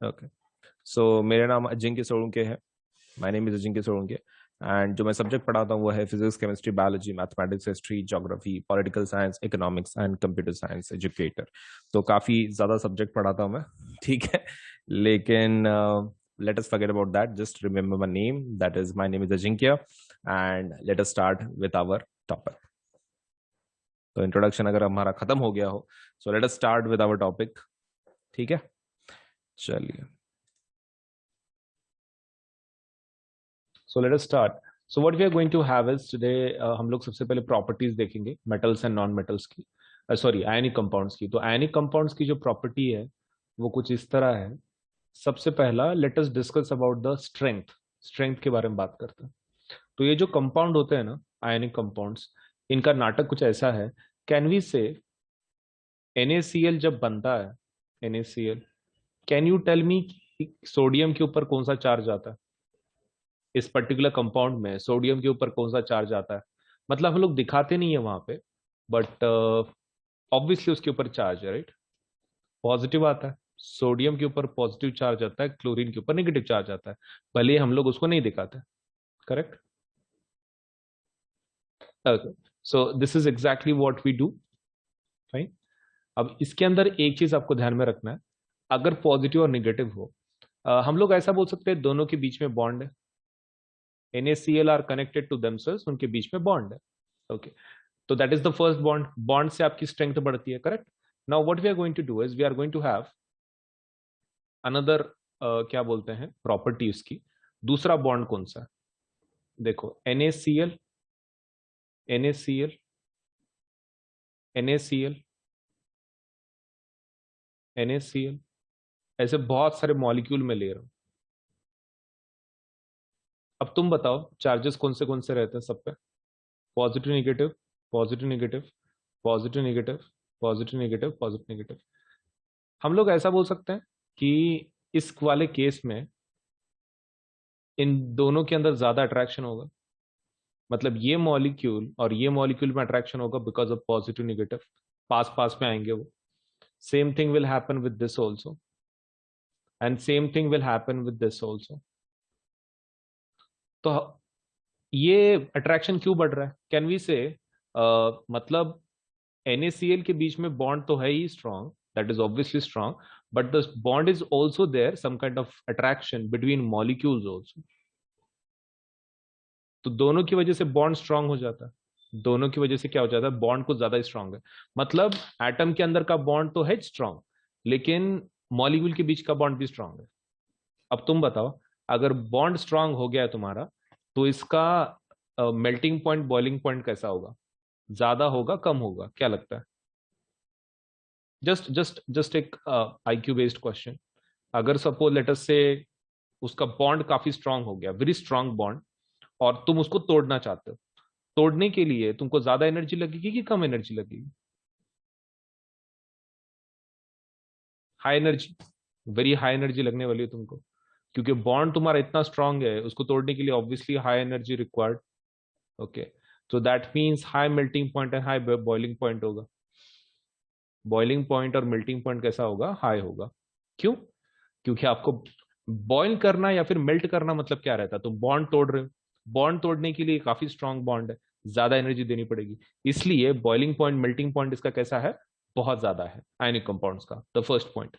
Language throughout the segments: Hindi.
ओके, सो मेरा नाम अजिंक्य सोलंके है। My name is Ajinkya Solanke. And जो मैं सब्जेक्ट पढ़ाता हूँ वो है physics, chemistry, biology, mathematics, history, geography, political science, economics and computer science educator. तो काफ़ी ज़्यादा सब्जेक्ट पढ़ाता हूँ मैं। ठीक है, लेकिन let us forget about that, just remember my name, that is my name is Ajinkya. And let us start with our topic. तो इंट्रोडक्शन अगर हमारा खत्म हो गया हो, so let us start with our topic. ठीक है, चलिए। So let us start. So what we are going to have is today, हम लोग सबसे पहले प्रॉपर्टीज देखेंगे मेटल्स एंड नॉन मेटल्स की, सॉरी आयनिक कंपाउंड्स की। तो आयनिक कंपाउंड्स की जो प्रॉपर्टी है वो कुछ इस तरह है। सबसे पहला let us discuss about the strength. Strength के बारे में बात करते हैं। तो ये जो कंपाउंड होते हैं ना, आयनिक कंपाउंड्स, इनका नाटक कुछ ऐसा है। कैन वी से NaCl जब बनता है, NaCl, can you tell me sodium के ऊपर कौन सा चार्ज आता है? इस पर्टिकुलर कंपाउंड में सोडियम के ऊपर कौन सा चार्ज आता है? मतलब हम लोग दिखाते नहीं है वहां पे, बट ऑब्वियसली उसके ऊपर चार्ज है, राइट? पॉजिटिव आता है। सोडियम के ऊपर पॉजिटिव चार्ज आता है, क्लोरीन के ऊपर नेगेटिव चार्ज आता है, भले ही हम लोग उसको नहीं दिखाते। Correct? Okay, so this is exactly what we do. Fine. अब इसके अंदर एक चीज आपको ध्यान में रखना है। अगर पॉजिटिव और निगेटिव हो, हम लोग ऐसा बोल सकते हैं दोनों के बीच में बॉन्ड है। NaCl are connected to themselves, उनके बीच में बॉन्ड है। ओके, तो that is the first bond. Bond से आपकी स्ट्रेंथ बढ़ती है, correct? Now what we are going to do is we are going to have another, क्या बोलते हैं, प्रॉपर्टी उसकी। दूसरा बॉन्ड कौन सा है? देखो, NaCl, NaCl, NaCl, NaCl, ऐसे बहुत सारे मॉलिक्यूल में ले रहा हूं। अब तुम बताओ चार्जेस कौन से रहते हैं सब पे? Positive negative, positive negative, positive negative, positive negative, positive negative. हम लोग ऐसा बोल सकते हैं कि इस वाले केस में इन दोनों के अंदर ज्यादा अट्रैक्शन होगा। मतलब ये मॉलिक्यूल और ये मॉलिक्यूल में अट्रैक्शन होगा बिकॉज ऑफ पॉजिटिव निगेटिव, पास पास में आएंगे वो। Same thing will happen with this also, and same thing will happen with this also. तो ये अट्रैक्शन क्यों बढ़ रहा है? कैन वी से, मतलब NaCl के बीच में बॉन्ड तो है ही strong, that is obviously strong, but the bond is also there some kind of attraction between molecules also. तो दोनों की वजह से बॉन्ड स्ट्रांग हो जाता है। दोनों की वजह से क्या हो जाता है? बॉन्ड कुछ ज्यादा स्ट्रांग है। मतलब एटम के अंदर का बॉन्ड तो है स्ट्रांग, लेकिन मॉलिक्यूल के बीच का बॉन्ड भी स्ट्रांग है। अब तुम बताओ, अगर बॉन्ड स्ट्रांग हो गया है तुम्हारा, तो इसका मेल्टिंग पॉइंट, बॉइलिंग पॉइंट कैसा होगा? ज्यादा होगा, कम होगा, क्या लगता है? जस्ट एक IQ बेस्ड क्वेश्चन। अगर सपोज लेट अस से उसका बॉन्ड काफी स्ट्रांग हो गया, वेरी स्ट्रांग बॉन्ड, और तुम उसको तोड़ना चाहते हो, तोड़ने के लिए तुमको ज्यादा एनर्जी लगेगी कि कम एनर्जी लगेगी? High energy, very high energy लगने वाली है तुमको, क्योंकि बॉन्ड तुम्हारा इतना स्ट्रांग है, उसको तोड़ने के लिए obviously high energy required. Okay, तो that means high melting point and high boiling point होगा। बॉइलिंग पॉइंट और मेल्टिंग पॉइंट कैसा होगा? हाई होगा। क्यों? क्योंकि आपको बॉईल करना या फिर मेल्ट करना मतलब क्या रहता है? तो बॉन्ड तोड़ रहे हो, बॉन्ड तोड़ने के लिए काफी स्ट्रांग बॉन्ड है, ज्यादा एनर्जी देनी पड़ेगी। इसलिए बॉइलिंग पॉइंट, मेल्टिंग पॉइंट इसका कैसा है? बहुत ज्यादा है आयनिक कंपाउंड्स का। The first point,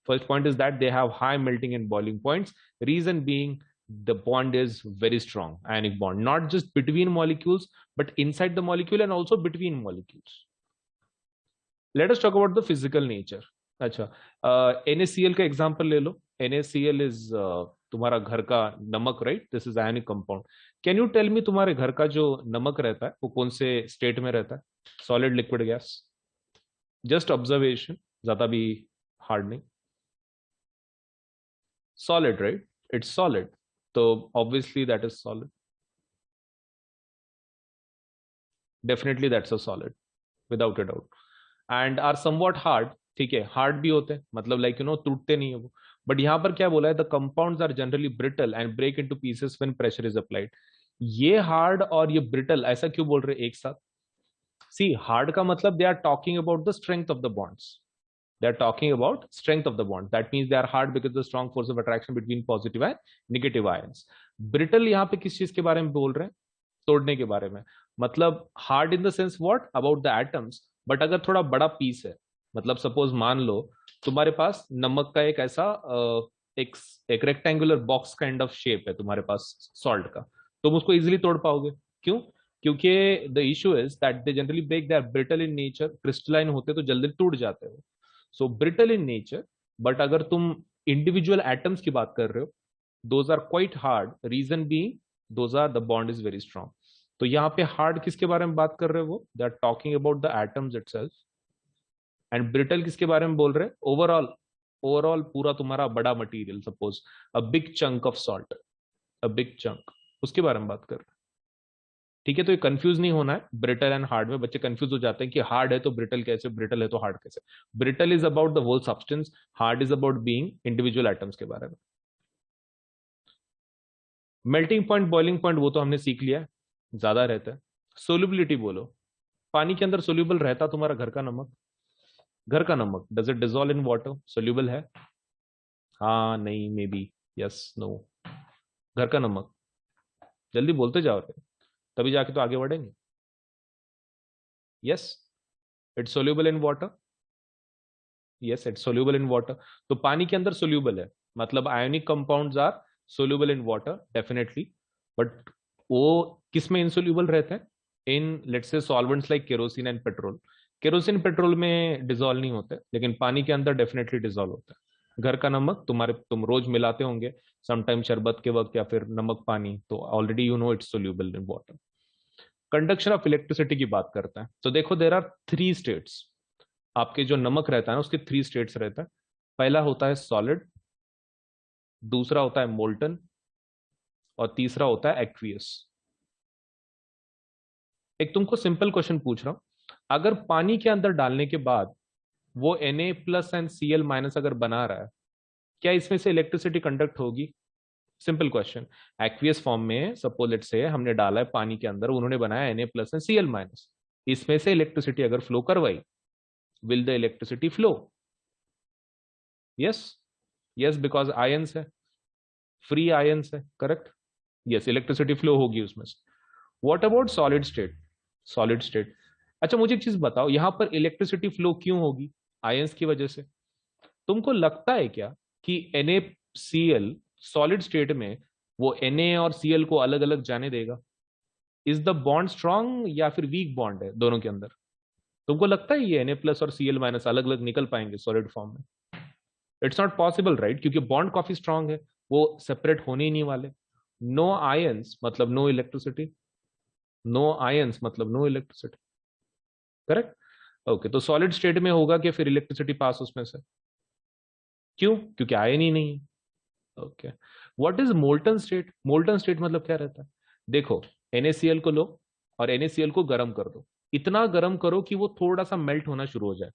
first point is that they have high melting and boiling points. Reason being, the bond is very strong, ionic bond, not just between molecules but inside the molecule and also between molecules. Let us talk about the physical nature. अच्छा, NaCl का एग्जांपल ले लो। NaCl इज तुम्हारा घर का नमक, right? This is ionic compound. Can you tell me तुम्हारे घर का जो नमक रहता है वो कौन से स्टेट में रहता है? Solid, liquid, gas? Just observation, ज्यादा भी हार्ड नहीं। Solid, right? It's solid. So obviously that is solid. Definitely that's a solid, without a doubt. And are somewhat hard. ठीक है, हार्ड भी होते हैं, मतलब लाइक टूटते नहीं है वो। बट यहाँ पर क्या बोला है? The compounds are generally brittle and break into pieces when pressure is applied. ये हार्ड और ये ब्रिटल ऐसा क्यों बोल रहे हैं एक साथ? सी, हार्ड का मतलब they are talking about the strength of the bonds. They are talking about strength of the bond. That means they are hard because of the strong force of attraction between positive and negative ions. Brittle यहाँ पे किस चीज के बारे में बोल रहे हैं? तोड़ने के बारे में. मतलब hard in the sense what about the atoms. But अगर थोड़ा बड़ा पीस है, मतलब सपोज मान लो तुम्हारे पास नमक का एक ऐसा एक एक rectangular box kind of shape है तुम्हारे पास सॉल्ट का, तुम उसको इजीली तोड़ पाओगे. क्यों? क्योंकि the issue is that they generally break, they are brittle in nature. Crystalline होते तो जल्दी टूट जाते हो. So brittle in nature. But अगर तुम इंडिविजुअल एटम्स की बात कर रहे हो, those are quite hard. Reason being those are the bond is very strong. तो यहाँ पे हार्ड किसके बारे में बात कर रहे हो? वो they are talking about the atoms itself. And brittle किसके बारे में बोल रहे हैं? ओवरऑल. ओवरऑल पूरा तुम्हारा बड़ा material, suppose a big chunk of salt, a big chunk, उसके बारे में बात कर रहे हैं. ठीक है, तो ये कंफ्यूज नहीं होना है. ब्रिटल एंड हार्ड में बच्चे कंफ्यूज हो जाते हैं कि हार्ड है तो ब्रिटल कैसे, ब्रिटल है तो हार्ड कैसे. Brittle is about the whole substance, hard is about being individual atoms के बारे में. मेल्टिंग पॉइंट, बॉइलिंग पॉइंट वो तो हमने सीख लिया है, ज्यादा रहता है. सोल्युबिलिटी बोलो. पानी के अंदर सोल्यूबल रहता तुम्हारा घर का नमक. घर का नमक does it dissolve in water? Soluble है? हाँ, नहीं, मे बी, यस, नो. घर का नमक. जल्दी बोलते जाओ रे, तभी जाके तो आगे बढ़ेंगे. Yes, it's soluble in water. Yes, it's soluble in water. तो पानी के अंदर सोल्यूबल है, मतलब ionic compounds are soluble in water definitely. But वो किस में इनसोल्यूबल रहते हैं? In let's say solvents like kerosene and petrol. Kerosene petrol में डिजोल्व नहीं होते, लेकिन पानी के अंदर डेफिनेटली डिजोल्व होता है. घर का नमक तुम्हारे, तुम रोज मिलाते होंगे समटाइम शरबत के वक्त या फिर नमक पानी, तो already you know it's soluble in water. Conduction of electricity की बात करते हैं, तो देखो देर आर 3 स्टेट्स. आपके जो नमक रहता है ना, उसके 3 स्टेट्स रहता है. पहला होता है सॉलिड, दूसरा होता है मोल्टन, और तीसरा होता है एक्वियस. एक तुमको सिंपल क्वेश्चन पूछ रहा हूं, अगर पानी के अंदर डालने के बाद वो Na+ एंड Cl- अगर बना रहा है, क्या इसमें से इलेक्ट्रिसिटी कंडक्ट होगी? Simple question. एक्वियस फॉर्म में सपोज लेट्स से हमने डाला है पानी के अंदर, उन्होंने बनाया Na+ एंड Cl-, इसमें से इलेक्ट्रिसिटी अगर फ्लो करवाई, will the electricity flow? Yes. Yes, because ions है, फ्री आयंस है, करेक्ट. यस, इलेक्ट्रिसिटी फ्लो होगी उसमें से. What about solid state? Solid state. अच्छा, मुझे एक चीज बताओ, यहां पर इलेक्ट्रिसिटी फ्लो क्यों होगी? आयंस की वजह से. तुमको लगता है क्या कि NaCl सॉलिड स्टेट में वो Na और Cl को अलग अलग जाने देगा? इज द बॉन्ड स्ट्रांग या फिर वीक बॉन्ड है दोनों के अंदर? तुमको लगता है ये Na+ और Cl- अलग अलग निकल पाएंगे सॉलिड फॉर्म में? It's not possible, right? क्योंकि बॉन्ड काफी स्ट्रांग है, वो सेपरेट होने ही नहीं वाले. नो आयंस मतलब नो इलेक्ट्रिसिटी. नो आयंस मतलब नो इलेक्ट्रिसिटी, करेक्ट. ओके, तो सॉलिड स्टेट में होगा कि फिर इलेक्ट्रिसिटी पास उसमें से? क्यों? क्योंकि आयन ही नहीं है. Okay. What is molten state? Molten state मतलब क्या रहता है? देखो, NaCl को लो और NaCl को गर्म कर दो. इतना गर्म करो कि वो थोड़ा सा मेल्ट होना शुरू हो जाए,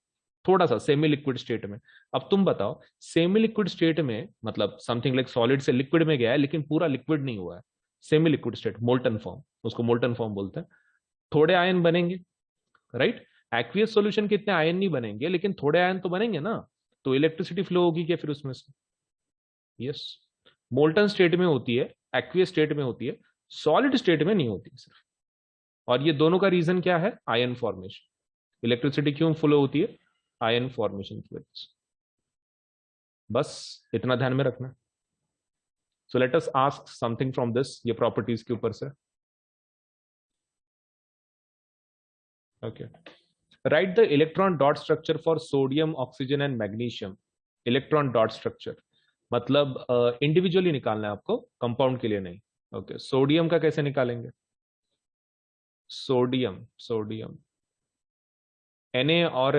थोड़ा सा सेमी लिक्विड स्टेट में. अब तुम बताओ, सेमी लिक्विड स्टेट में मतलब समथिंग लाइक सॉलिड से लिक्विड में गया है लेकिन पूरा लिक्विड नहीं हुआ है. Semi liquid state, molten form, उसको मोल्टन फॉर्म बोलते हैं. थोड़े आयन बनेंगे, राइट. एक्वियस सॉल्यूशन के इतने आयन नहीं बनेंगे, लेकिन थोड़े आयन तो बनेंगे ना. तो इलेक्ट्रिसिटी फ्लो होगी क्या फिर उसमें से? यस. मोल्टन स्टेट में होती है, एक्वियस स्टेट में होती है, सॉलिड स्टेट में नहीं होती सिर्फ. और ये दोनों का रीजन क्या है? Ion formation. इलेक्ट्रिसिटी क्यों फ्लो होती है? आयन फॉर्मेशन की वजह से. बस इतना ध्यान में रखना. सो let us ask something from this, ये प्रॉपर्टीज के ऊपर से. Okay. Right the electron dot structure for sodium, oxygen and magnesium. Electron dot structure मतलब इंडिविजुअली निकालना है आपको, कंपाउंड के लिए नहीं. ओके, सोडियम का कैसे निकालेंगे? सोडियम, सोडियम और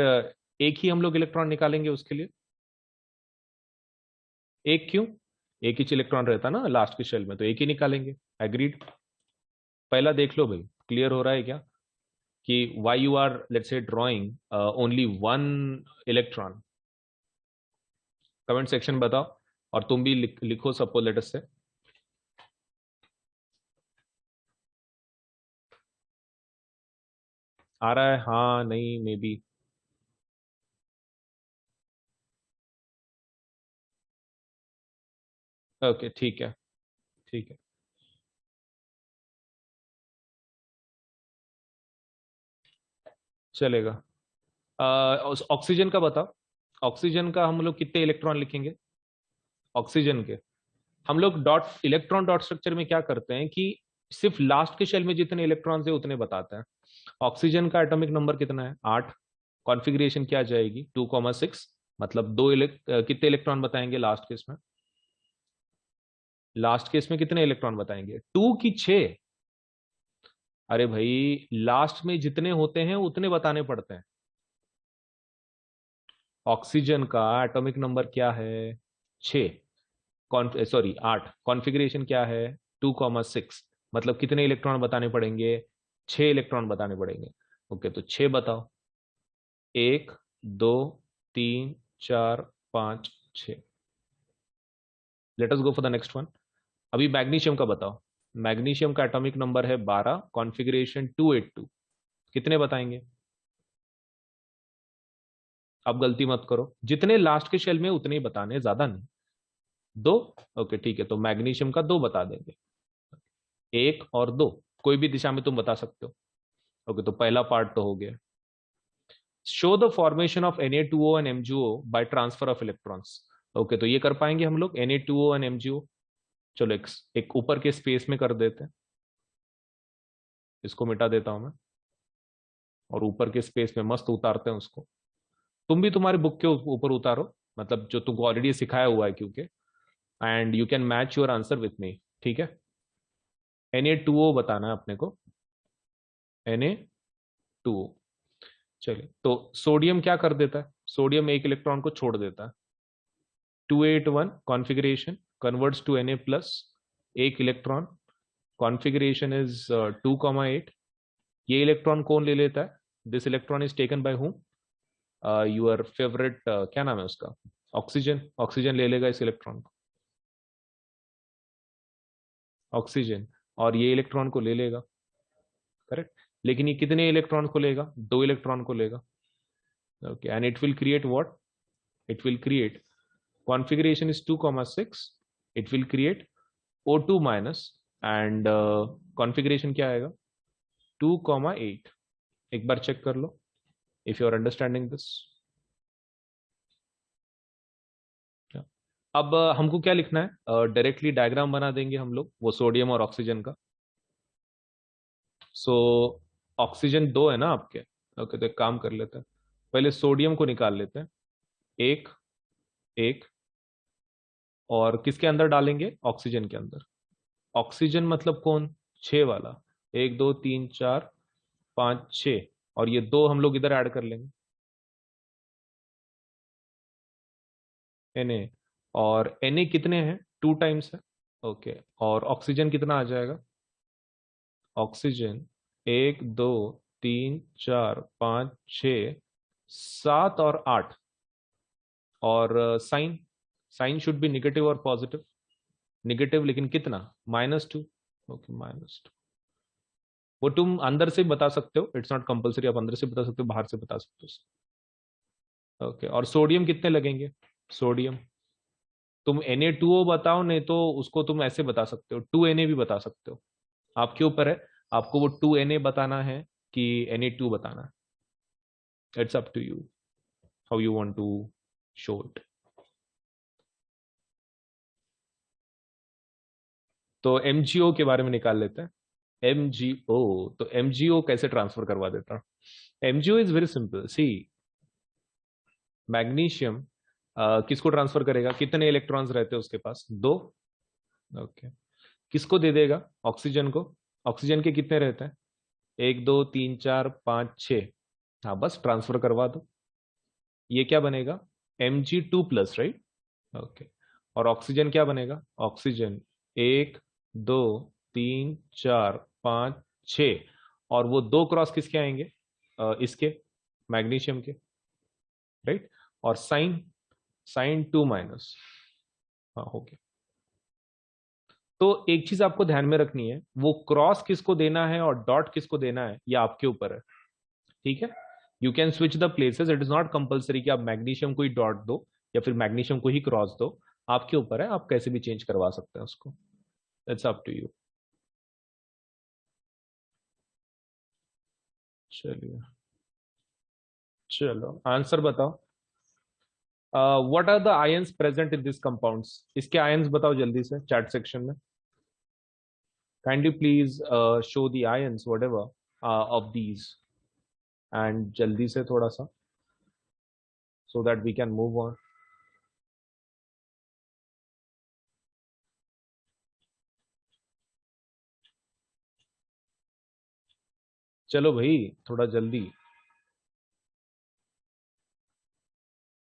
एक ही हम लोग इलेक्ट्रॉन निकालेंगे उसके लिए. एक क्यों? एक ही इलेक्ट्रॉन रहता ना लास्ट के शेल में, तो एक ही निकालेंगे. एग्रीड. पहला देख लो भाई, क्लियर हो रहा है क्या कि why you are let's say drawing only one electron? Comment section बताओ. और तुम भी लिखो सपोज लेट अस से. आ रहा है? हाँ, नहीं, मे बी. ओके ठीक है, ठीक है। चलेगा। ऑक्सीजन का बताओ। ऑक्सीजन का हम लोग कितने इलेक्ट्रॉन लिखेंगे? ऑक्सीजन के हम लोग डॉट इलेक्ट्रॉन डॉट स्ट्रक्चर में क्या करते हैं कि सिर्फ लास्ट के शेल में जितने इलेक्ट्रॉन्स है उतने बताते हैं। ऑक्सीजन का एटॉमिक नंबर कितना है? 8। कॉन्फ़िगरेशन क्या जाएगी? 2,6। मतलब कितने इलेक्ट्रॉन बताएंगे लास्ट केस में? लास्ट केस में कितने इलेक्ट्रॉन बताएंगे? 2 की 6? अरे भाई, लास्ट में जितने होते हैं उतने बताने पड़ते हैं। ऑक्सीजन का एटॉमिक नंबर क्या है? 6। सॉरी 8। कॉन्फ़िगरेशन क्या है? 2,6। मतलब कितने इलेक्ट्रॉन बताने पड़ेंगे? 6 इलेक्ट्रॉन बताने पड़ेंगे। ओके, तो 6 बताओ। 1, 2, 3, 4, 5, 6। Let us go for the next one. अभी मैग्नीशियम का बताओ। मैग्नीशियम का एटॉमिक नंबर है 12, कॉन्फ़िगरेशन 282। कितने बताएंगे? अब गलती मत करो, जितने लास्ट के शेल में उतने ही बताने, ज्यादा नहीं। 2। ओके ठीक है, तो मैग्नीशियम का 2 बता देंगे। 1 और 2 कोई भी दिशा में तुम बता सकते हो। ओके, तो पहला पार्ट तो हो गया। Show the formation of Na2O and MgO by transfer of electrons. Okay, तो ये कर पाएंगे हम लोग Na2O एंड MgO। चलो एक ऊपर के स्पेस में कर देते हैं। इसको मिटा देता हूं मैं, और ऊपर के स्पेस में मस्त उतारते हैं उसको। तुम भी तुम्हारे बुक के ऊपर उतारो, मतलब जो तुमको ऑलरेडी सिखाया हुआ है, क्योंकि and you can match your answer with me. ठीक है, Na2O बताना है अपने को। Na2O। चलिए, तो सोडियम क्या कर देता है? सोडियम एक इलेक्ट्रॉन को छोड़ देता है। 281 configuration, converts to Na plus. एक इलेक्ट्रॉन, कॉन्फ़िगरेशन इज 2,8। ये इलेक्ट्रॉन कौन ले लेता है? This electron is taken by whom? Your favourite, क्या नाम है उसका? ऑक्सीजन। ऑक्सीजन ले लेगा इस इलेक्ट्रॉन को। ऑक्सीजन। और ये इलेक्ट्रॉन को ले लेगा। करेक्ट। लेकिन ये कितने इलेक्ट्रॉन को लेगा? 2 इलेक्ट्रॉन को लेगा। Okay, and it will create what? It will create, configuration is 2,6, it will create O2 minus, and configuration क्या आएगा? 2,8। एक बार चेक कर लो if you are understanding this। अब हमको क्या लिखना है? डायरेक्टली डायग्राम बना देंगे हम लोग वो सोडियम और ऑक्सीजन का। सो ऑक्सीजन 2 है ना आपके? ओके, तो एक काम कर लेते हैं, पहले सोडियम को निकाल लेते हैं। एक, एक, और किसके अंदर डालेंगे? ऑक्सीजन के अंदर। ऑक्सीजन मतलब कौन? 6 वाला। 1, 2, 3, 4, 5, 6। और ये 2 हम लोग इधर ऐड कर लेंगे, Na। और Na कितने हैं? 2 टाइम्स है। ओके, और ऑक्सीजन कितना आ जाएगा? ऑक्सीजन 1, 2, 3, 4, 5, 6, 7 और 8। और sign, sign should be negative और पॉजिटिव। निगेटिव लेकिन कितना? -2। ओके, -2। वो तुम अंदर से बता सकते हो, इट्स नॉट कंपलसरी, आप अंदर से बता सकते हो, बाहर से बता सकते हो। ओके, और सोडियम कितने लगेंगे? सोडियम तुम Na2O बताओ, नहीं तो उसको तुम ऐसे बता सकते हो, 2Na भी बता सकते हो। आपके ऊपर है, आपको वो 2Na बताना है कि Na2 बताना है। It's up to you how you want to show it. तो MgO के बारे में निकाल लेते हैं। MgO, तो MgO कैसे ट्रांसफर करवा देता? MgO is very simple. See, magnesium किसको ट्रांसफर करेगा? कितने इलेक्ट्रॉन्स रहते हैं उसके पास? 2। ओके, किसको दे देगा? ऑक्सीजन को। ऑक्सीजन के कितने रहते हैं? 1, 2, 3, 4, 5, 6। हाँ, बस ट्रांसफर करवा दो। ये क्या बनेगा? Mg2 plus, right? ओके, और ऑक्सीजन क्या बनेगा? ऑक्सीजन 1, 2, 3, 4, 5, 6। और वो 2 क्रॉस किसके आएंगे? इसके, मैग्नीशियम के, राइट? और साइन, साइन 2 माइनस। हाँ, हो गया। तो एक चीज आपको ध्यान में रखनी है, वो क्रॉस किसको देना है और डॉट किसको देना है, ये आपके ऊपर है। ठीक है, you can switch the places, it is not compulsory कि आप मैग्नीशियम को ही डॉट दो या फिर मैग्नीशियम को ही क्रॉस दो। आपके ऊपर है, आप कैसे भी चेंज करवा सकते हैं उसको, इट्स अप टू यू। चलिए, चलो आंसर बताओ। What are the ions present in this compounds, इसके आयंस बताओ जल्दी से चैट सेक्शन में। Kindly please show the ions whatever of these, and जल्दी से थोड़ा सा, so that we can move on. चलो भाई, थोड़ा जल्दी।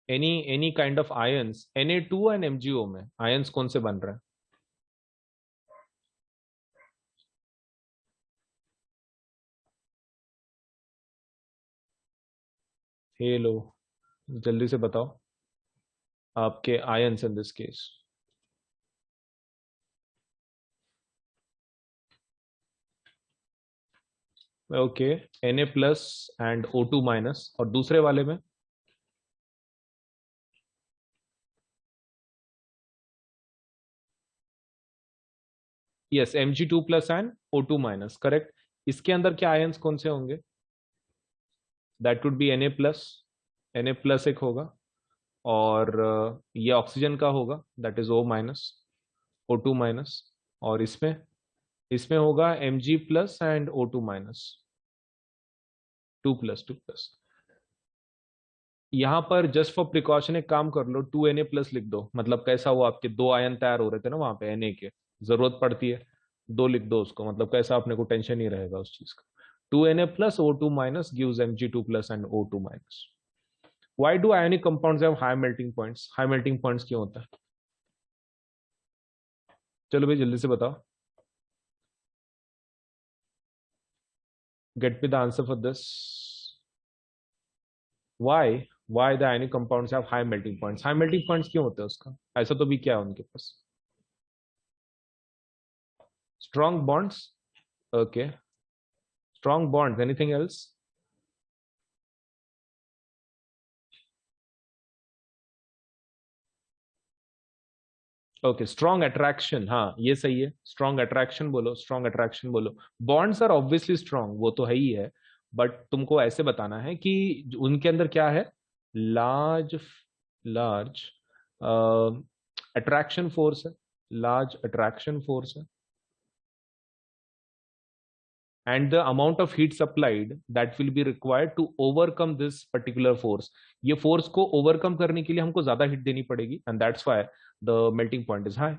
Any kind of ions, Na2 and MgO में आयंस कौन से बन रहे हैं? हेलो, जल्दी से बताओ आपके ions in this case. Okay, Na plus and O2 minus, और दूसरे वाले में? Yes, Mg2 plus and O2 minus, correct. इसके अंदर क्या आयंस कौन से होंगे? That would be Na plus, Na plus एक होगा, और ये ऑक्सीजन का होगा, that is O minus, O2 minus. और इसमें, इसमें होगा Mg plus and O2 minus, 2 plus, 2 plus. यहां पर जस्ट फॉर प्रिकॉशन एक काम कर लो, 2Na प्लस लिख दो, मतलब कैसा हुआ, आपके दो आयन तैयार हो रहे थे ना वहां पे Na के, जरूरत पड़ती है, दो लिख दो उसको, मतलब कैसा अपने को टेंशन नहीं रहेगा उस चीज का। 2Na plus O2 minus gives Mg2 plus and O2 minus. Why do ionic compounds have high melting points? High melting points क्यों होता है? चलो भाई जल्दी से बताओ, get me the answer for this. Why the ionic compounds have high melting points? High melting points क्यों होते हैं उसका, ऐसा तो भी क्या है उनके पास? Strong bonds, okay, strong bonds, anything else? Okay, strong attraction, हाँ ये सही है, स्ट्रॉन्ग अट्रैक्शन बोलो, स्ट्रॉन्ग अट्रैक्शन बोलो। बॉन्ड्स आर ऑब्वियसली स्ट्रॉन्ग, वो तो है ही है, बट तुमको ऐसे बताना है कि उनके अंदर क्या है, लार्ज, लार्ज अट्रैक्शन फोर्स है, लार्ज अट्रैक्शन फोर्स है, and the amount of heat supplied that will be required to overcome this particular force, ये force को overcome करने के लिए हमको ज्यादा heat देनी पड़ेगी, and that's why the melting point is high,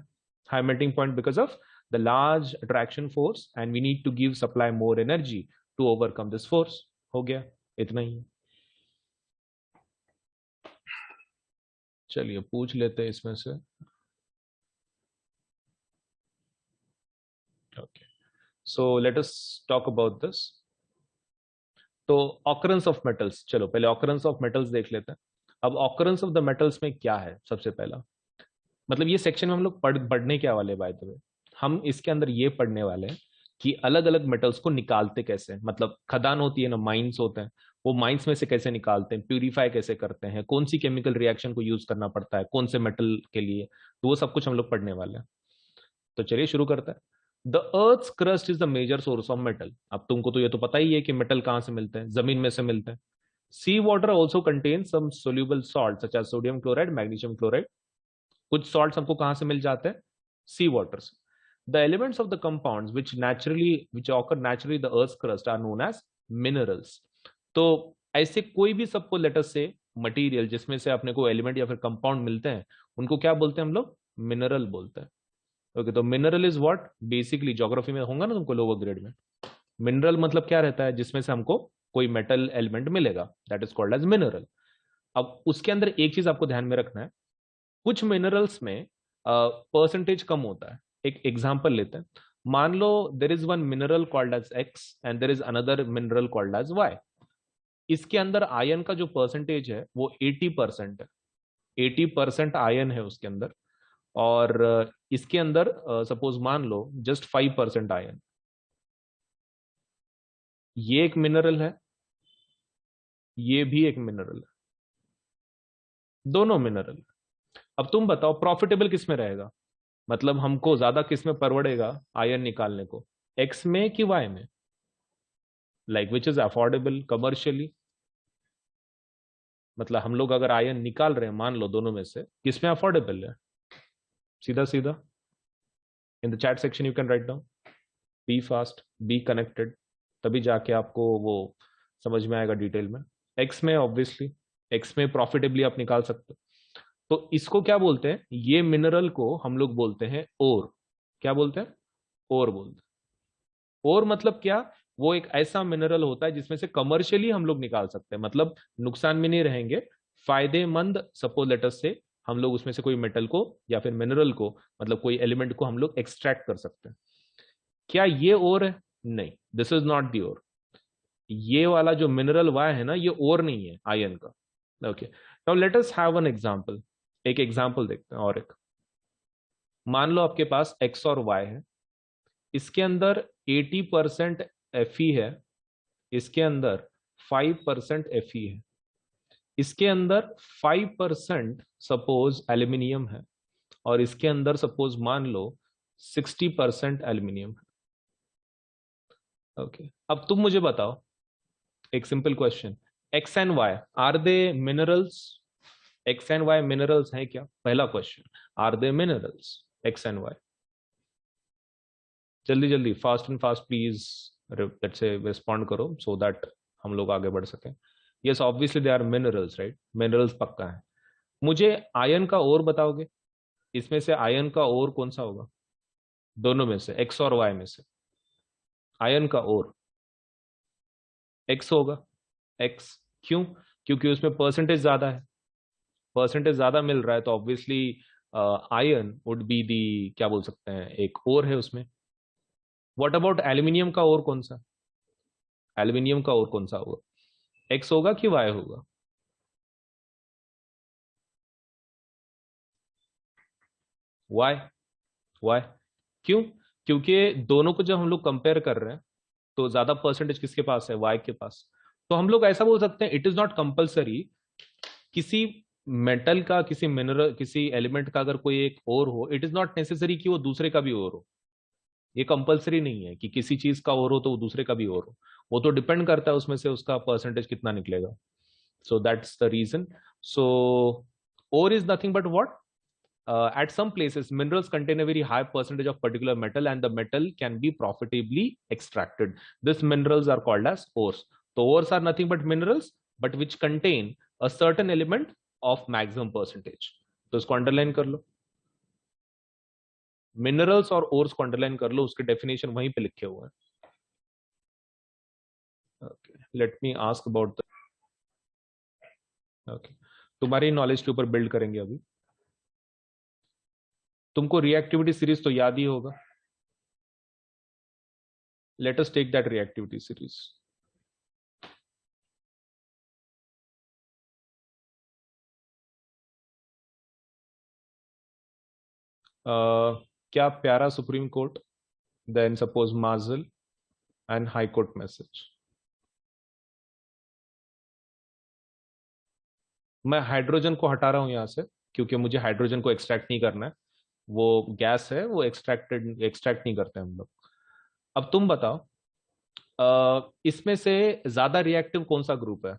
high melting point because of the large attraction force, and we need to give supply more energy to overcome this force। हो गया, इतना ही है। चलिए पूछ लेते हैं इसमें से। Okay, so let us talk about this। तो ऑकरेंस ऑफ मेटल्स, चलो पहले ऑकरेंस ऑफ मेटल्स देख लेते हैं। अब ऑकरेंस ऑफ द मेटल्स में क्या है, सबसे पहला, मतलब ये सेक्शन में हम लोग पढ़ने क्या वाले, बाय द वे हम इसके अंदर ये पढ़ने वाले हैं कि अलग अलग मेटल्स को निकालते कैसे हैं, मतलब खदान होती है ना, माइंस होते हैं, वो माइंस में से कैसे निकालते हैं, प्यूरिफाई कैसे करते हैं, कौन सी केमिकल रिएक्शन को यूज करना पड़ता है कौन से मेटल के लिए, तो वो सब कुछ हम लोग पढ़ने वाले हैं। तो चलिए शुरू करते हैं। The earth crust is the major source of metal. अब तुमको तो ये तो पता ही है कि मेटल कहाँ से मिलते हैं, जमीन में से मिलते हैं। Sea water also contain some soluble salt such as sodium chloride, magnesium chloride. कुछ सॉल्ट्स हमको कहां से मिल जाते हैं, सी वाटर से। The elements of the compounds which occur naturally the earth crust are known as minerals. तो ऐसे कोई भी सबको लेटस से मटेरियल जिसमें से अपने को एलिमेंट या फिर कंपाउंड मिलते हैं, उनको क्या बोलते हैं हम लोग, मिनरल बोलते हैं। ओके, तो mineral is what, basically geography में होगा ना तुमको लोअर ग्रेड में, मिनरल मतलब क्या रहता है, जिसमें से हमको कोई मेटल एलिमेंट मिलेगा, that is called as mineral. अब उसके अंदर एक चीज आपको ध्यान में रखना है, कुछ मिनरल्स में परसेंटेज कम होता है। एक एग्जांपल लेते हैं, मान लो there is one mineral called as X and there is another mineral called as Y. इसके अंदर आयन का जो परसेंटेज है वो 80% है, 80% आयन है उसके अंदर, और इसके अंदर सपोज मान लो जस्ट 5% आयन। ये एक मिनरल है, ये भी एक मिनरल है, दोनों मिनरल। अब तुम बताओ प्रॉफिटेबल किस में रहेगा, मतलब हमको ज्यादा किस में परवड़ेगा आयन निकालने को, एक्स में कि वाई में, like which is affordable commercially. मतलब हम लोग अगर आयन निकाल रहे हैं, मान लो दोनों में से किस में अफोर्डेबल है, सीधा सीधा in the chat section you can write down, be fast, be connected, तभी जाके आपको वो समझ में आएगा डिटेल में। एक्स में ऑब्वियसली, एक्स में प्रॉफिटेबली आप निकाल सकते हो। तो इसको क्या बोलते हैं, ये मिनरल को हम लोग बोलते हैं ओर। क्या बोलते हैं, ओर बोलते हैं। ओर मतलब क्या, वो एक ऐसा मिनरल होता है जिसमें से कमर्शियली हम लोग निकाल सकते हैं, मतलब नुकसान में नहीं रहेंगे, फायदेमंद, सपोज लेटस से हम लोग उसमें से कोई मेटल को या फिर मिनरल को, मतलब कोई एलिमेंट को हम लोग एक्सट्रैक्ट कर सकते हैं। क्या ये ओर है, नहीं, दिस इज नॉट दी ओर। ये वाला जो मिनरल वाई है ना, ये ओर नहीं है आयन का। Okay, now let us have an example, एक एग्जांपल देखते हैं और एक। मान लो आपके पास एक्स और वाई है, इसके अंदर 80% Fe है, इसके अंदर 5% Fe है, इसके अंदर 5% सपोज एल्यूमिनियम है, और इसके अंदर सपोज मान लो 60% एल्यूमिनियम है। ओके, अब तुम मुझे बताओ एक simple question, X and Y are they minerals, X and Y minerals हैं क्या, पहला question, are they minerals X and Y, जल्दी जल्दी fast and fast please, let's say respond करो सो दैट हम लोग आगे बढ़ सकें। Yes obviously they are minerals, right, minerals पक्का है। मुझे आयन का और बताओगे, इसमें से आयन का और कौन सा होगा, दोनों में से, एक्स और वाई में से आयन का और, एक्स होगा, एक्स, क्यों, क्योंकि उसमें परसेंटेज ज्यादा है, परसेंटेज ज्यादा मिल रहा है, तो obviously ion would be the, क्या बोल सकते हैं, एक और है उसमें। व्हाट अबाउट एल्यूमिनियम का और कौन सा, एल्यूमिनियम का और कौन सा होगा, एक्स होगा कि वाई होगा, वाई, वाई, क्यों, क्योंकि दोनों को जब हम लोग कंपेयर कर रहे हैं तो ज्यादा परसेंटेज किसके पास है, वाई के पास। तो हम लोग ऐसा बोल सकते हैं, इट इज नॉट कंपल्सरी किसी मेटल का, किसी मिनरल, किसी एलिमेंट का अगर कोई एक और हो, इट इज नॉट नेसेसरी कि वो दूसरे का भी और हो। ये कंपलसरी नहीं है कि किसी चीज का और हो तो वो दूसरे का भी और हो, वो तो डिपेंड करता है उसमें से उसका परसेंटेज कितना निकलेगा। So that's the reason. So ore is nothing but what, at some places minerals contain a very high percentage of particular metal and the metal can be profitably extracted. These minerals are called as ores. So ores are nothing but minerals but which contain a certain element of maximum percentage. तो इसको अंडरलाइन कर लो, मिनरल्स और ओर्स को अंडरलाइन कर लो, उसके डेफिनेशन वहीं पे लिखे हुए हैं। Okay, let me ask about the, okay, तुम्हारी नॉलेज के ऊपर बिल्ड करेंगे अभी। तुमको रिएक्टिविटी सीरीज तो याद ही होगा, let us take that reactivity series. क्या प्यारा सुप्रीम कोर्ट, देन सपोज मार्जल एंड हाई कोर्ट मैसेज। मैं हाइड्रोजन को हटा रहा हूं यहां से, क्योंकि मुझे हाइड्रोजन को एक्सट्रैक्ट नहीं करना है, वो गैस है, वो एक्सट्रैक्ट नहीं करते हम लोग। अब तुम बताओ, इसमें से ज्यादा रिएक्टिव कौन सा ग्रुप है,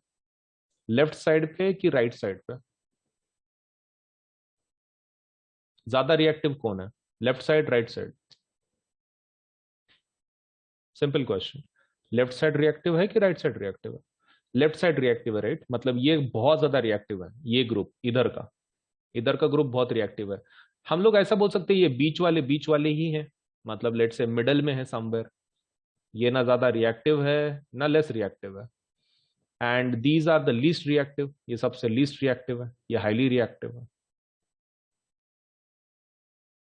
लेफ्ट साइड पे कि राइट साइड पे, ज्यादा रिएक्टिव कौन है, left side right side, simple question, left side reactive है कि राइट साइड रिएक्टिव है, लेफ्ट साइड रिएक्टिव है, राइट, मतलब ये बहुत ज्यादा रिएक्टिव है, ये ग्रुप इधर का, इधर का ग्रुप बहुत रिएक्टिव है। हम लोग ऐसा बोल सकते हैं ये बीच वाले ही हैं, मतलब लेट से मिडल में है समवेयर, ये ना ज्यादा रिएक्टिव है ना लेस रिएक्टिव है, and these are the least reactive, ये सबसे लीस्ट रिएक्टिव है, ये हाईली रिएक्टिव है।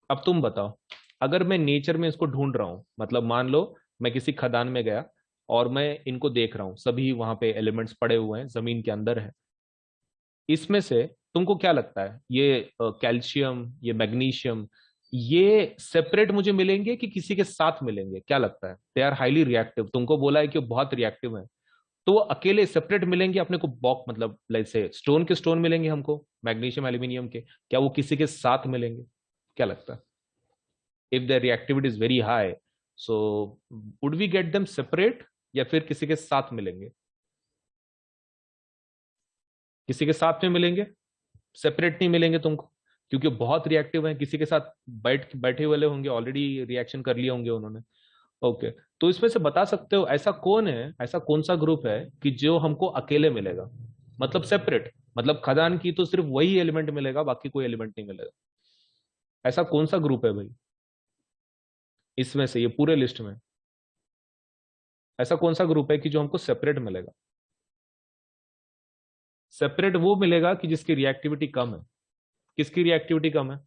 अब तुम बताओ, अगर मैं नेचर में इसको ढूंढ रहा हूं, मतलब मान लो मैं किसी खदान में गया और मैं इनको देख रहा हूं, सभी वहां पे एलिमेंट्स पड़े हुए हैं, जमीन के अंदर है, इसमें से तुमको क्या लगता है, ये कैल्शियम, ये मैग्नीशियम, ये सेपरेट मुझे मिलेंगे कि किसी के साथ मिलेंगे, क्या लगता है, दे आर हाईली रिएक्टिव, तुमको बोला है कि वो बहुत रिएक्टिव है, तो वो अकेले सेपरेट मिलेंगे अपने को बॉक, मतलब लाइक से स्टोन के स्टोन मिलेंगे हमको, मैग्नीशियम एल्यूमिनियम के, क्या वो किसी के साथ मिलेंगे? क्या लगता है? If the reactivity is very high, so would we get them separate या फिर किसी के साथ मिलेंगे? किसी के साथ में मिलेंगे, सेपरेट नहीं मिलेंगे तुमको, क्योंकि बहुत रिएक्टिव हैं, किसी के साथ बैठे हुए होंगे, ऑलरेडी रिएक्शन कर लिए होंगे उन्होंने। ओके, तो इसमें से बता सकते हो ऐसा कौन है, ऐसा कौन सा ग्रुप है कि जो हमको अकेले मिलेगा, मतलब सेपरेट, मतलब खदान की तो सिर्फ वही एलिमेंट मिलेगा, बाकी कोई एलिमेंट नहीं मिलेगा। ऐसा कौन सा ग्रुप है भाई इसमें से, ये पूरे लिस्ट में ऐसा कौन सा ग्रुप है कि जो हमको सेपरेट मिलेगा? सेपरेट वो मिलेगा कि जिसकी रिएक्टिविटी कम है। किसकी रिएक्टिविटी कम है?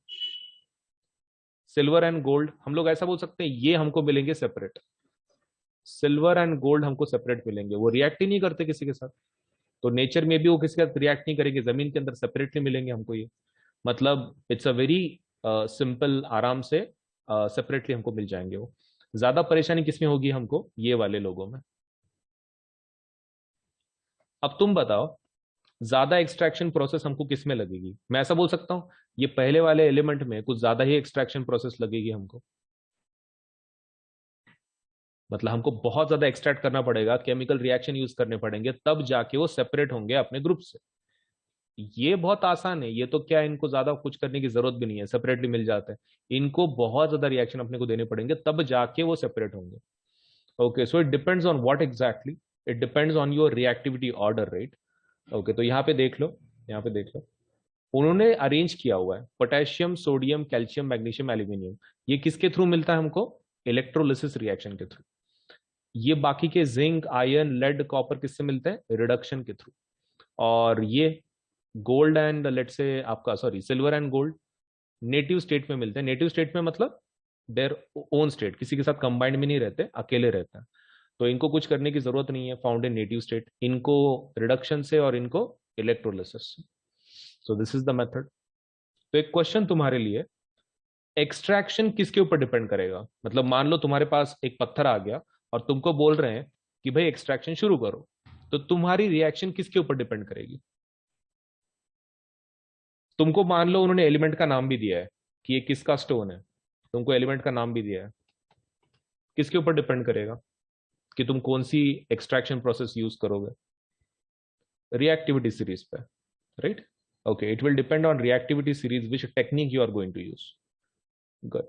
सिल्वर एंड गोल्ड, हम लोग ऐसा बोल सकते हैं ये हमको मिलेंगे सेपरेट। सिल्वर एंड गोल्ड हमको सेपरेट मिलेंगे, वो रिएक्ट ही नहीं करते किसी के साथ, तो नेचर में भी वो किसी के साथ रिएक्ट नहीं करेंगे, जमीन के अंदर सेपरेटली मिलेंगे हमको ये। मतलब इट्स अ वेरी सिंपल, आराम से सेपरेटली हमको मिल जाएंगे वो। ज्यादा परेशानी किसमें होगी हमको? ये वाले लोगों में। अब तुम बताओ, ज्यादा एक्सट्रैक्शन प्रोसेस हमको किस में लगेगी? मैं ऐसा बोल सकता हूं ये पहले वाले एलिमेंट में कुछ ज्यादा ही एक्सट्रैक्शन प्रोसेस लगेगी हमको, मतलब हमको बहुत ज्यादा एक्सट्रैक्ट करना पड़ेगा, केमिकल रिएक्शन यूज करने पड़ेंगे, तब जाके वो सेपरेट होंगे अपने ग्रुप से। ये बहुत आसान है, ये तो क्या, इनको ज्यादा कुछ करने की जरूरत भी नहीं है, सेपरेटली मिल जाते हैं। इनको बहुत ज्यादा रिएक्शन अपने को देने पड़ेंगे, तब जाके वो सेपरेट होंगे। Okay, so it depends on what exactly, it depends on your reactivity order, right? Okay, तो यहाँ पे देख लो, यहाँ पे देख लो, उन्होंने अरेंज किया हुआ है potassium, sodium, calcium, magnesium, aluminium. ये किसके थ्रू मिलता है हमको? इलेक्ट्रोलिसिस रिएक्शन के थ्रू। ये बाकी के जिंक, आयरन, लेड, कॉपर किससे मिलते हैं? रिडक्शन के थ्रू। और ये गोल्ड एंड लेट से आपका, sorry, silver and gold native state में मिलते हैं। नेटिव स्टेट में मतलब देयर ओन स्टेट, किसी के साथ कंबाइंड में नहीं रहते, अकेले रहते हैं, तो इनको कुछ करने की जरूरत नहीं है, फाउंड इन नेटिव स्टेट, इनको रिडक्शन से और इनको इलेक्ट्रोलिसिस से। सो दिस इज द मेथड। तो एक क्वेश्चन तुम्हारे लिए, एक्सट्रैक्शन किसके ऊपर डिपेंड करेगा? मतलब मान लो तुम्हारे पास एक पत्थर आ गया और तुमको बोल रहे हैं कि भाई एक्सट्रैक्शन शुरू करो, तो तुम्हारी रिएक्शन किसके ऊपर डिपेंड करेगी? तुमको मान लो उन्होंने एलिमेंट का नाम भी दिया है कि ये किसका स्टोन है, तुमको एलिमेंट का नाम भी दिया है, किसके ऊपर डिपेंड करेगा कि तुम कौन सी एक्सट्रैक्शन प्रोसेस यूज करोगे? रिएक्टिविटी सीरीज पे, right? Okay, it will depend on reactivity series which technique you are going to use. Good.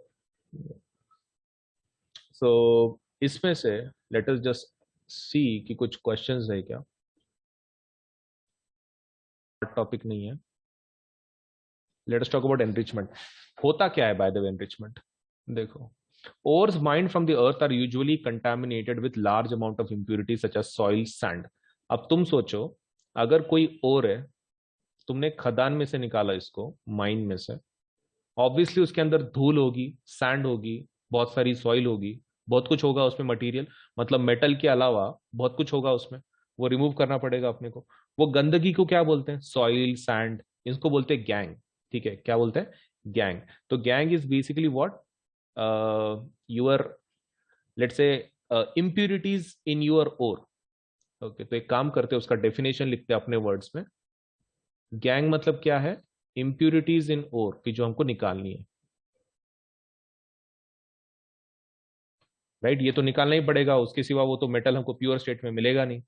So इसमें से लेट अस जस्ट सी कि कुछ क्वेश्चंस है क्या, टॉपिक नहीं है। Late us talk about enrichment. होता क्या है बाय द वे एनरिचमेंट? देखो, ores mined from the earth are usually contaminated with large amount of impurities such as soil, sand. अब तुम सोचो, अगर कोई ओर है, तुमने खदान में से निकाला इसको, माइन में से, ऑब्वियसली उसके अंदर धूल होगी, सैंड होगी, बहुत सारी सॉइल होगी, बहुत कुछ होगा उसमें मटेरियल, मतलब मेटल के अलावा बहुत कुछ होगा उसमें, वो रिमूव करना पड़ेगा अपने को। वो गंदगी को क्या बोलते हैं? सॉइल, सैंड, इसको बोलते हैं गैंग। ठीक है, क्या बोलते हैं? गैंग। तो gang is basically what, your, let's say, impurities in your ore। Okay, तो एक काम करते हैं, उसका डेफिनेशन लिखते हैं अपने वर्ड्स में। गैंग मतलब क्या है? impurities in ore की जो हमको निकालनी है, राइट? ये तो निकालना ही पड़ेगा, उसके सिवा वो तो मेटल हमको प्योर स्टेट में मिलेगा नहीं।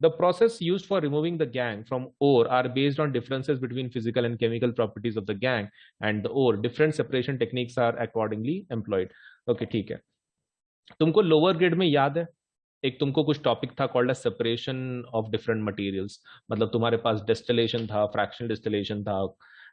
The process used for removing the gangue from ore are based on differences between physical and chemical properties of the gangue and the ore. Different separation techniques are accordingly employed. Okay, ठीक है। तुमको लोअर ग्रेड में याद है, एक तुमको कुछ टॉपिक था called separation of different materials, मतलब तुम्हारे पास डिस्टिलेशन था, फ्रैक्शनल डिस्टिलेशन था,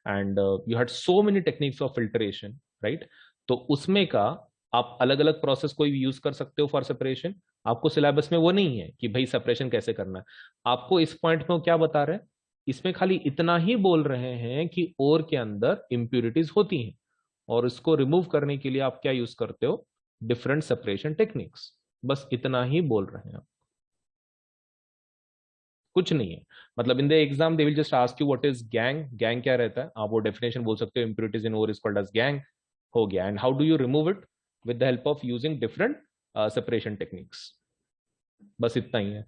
and you had so many techniques of filtration, right? तो उसमें का आप अलग अलग प्रोसेस कोई भी यूज कर सकते हो फॉर सेपरेशन। आपको सिलेबस में वो नहीं है कि भाई सेपरेशन कैसे करना है। आपको इस पॉइंट में क्या बता रहे हैं, इसमें खाली इतना ही बोल रहे हैं कि ओर के अंदर इंप्यूरिटीज होती हैं, और इसको रिमूव करने के लिए आप क्या यूज करते हो? Different separation techniques. बस इतना ही बोल रहे हैं, कुछ नहीं है। मतलब in the exam they will just ask you what is gangue, gangue क्या रहता है, आप वो डेफिनेशन बोल सकते हो, impurities in ore is called as gangue, हो गया। And how do you remove it? With the help of using different separation techniques. बस इतना ही है।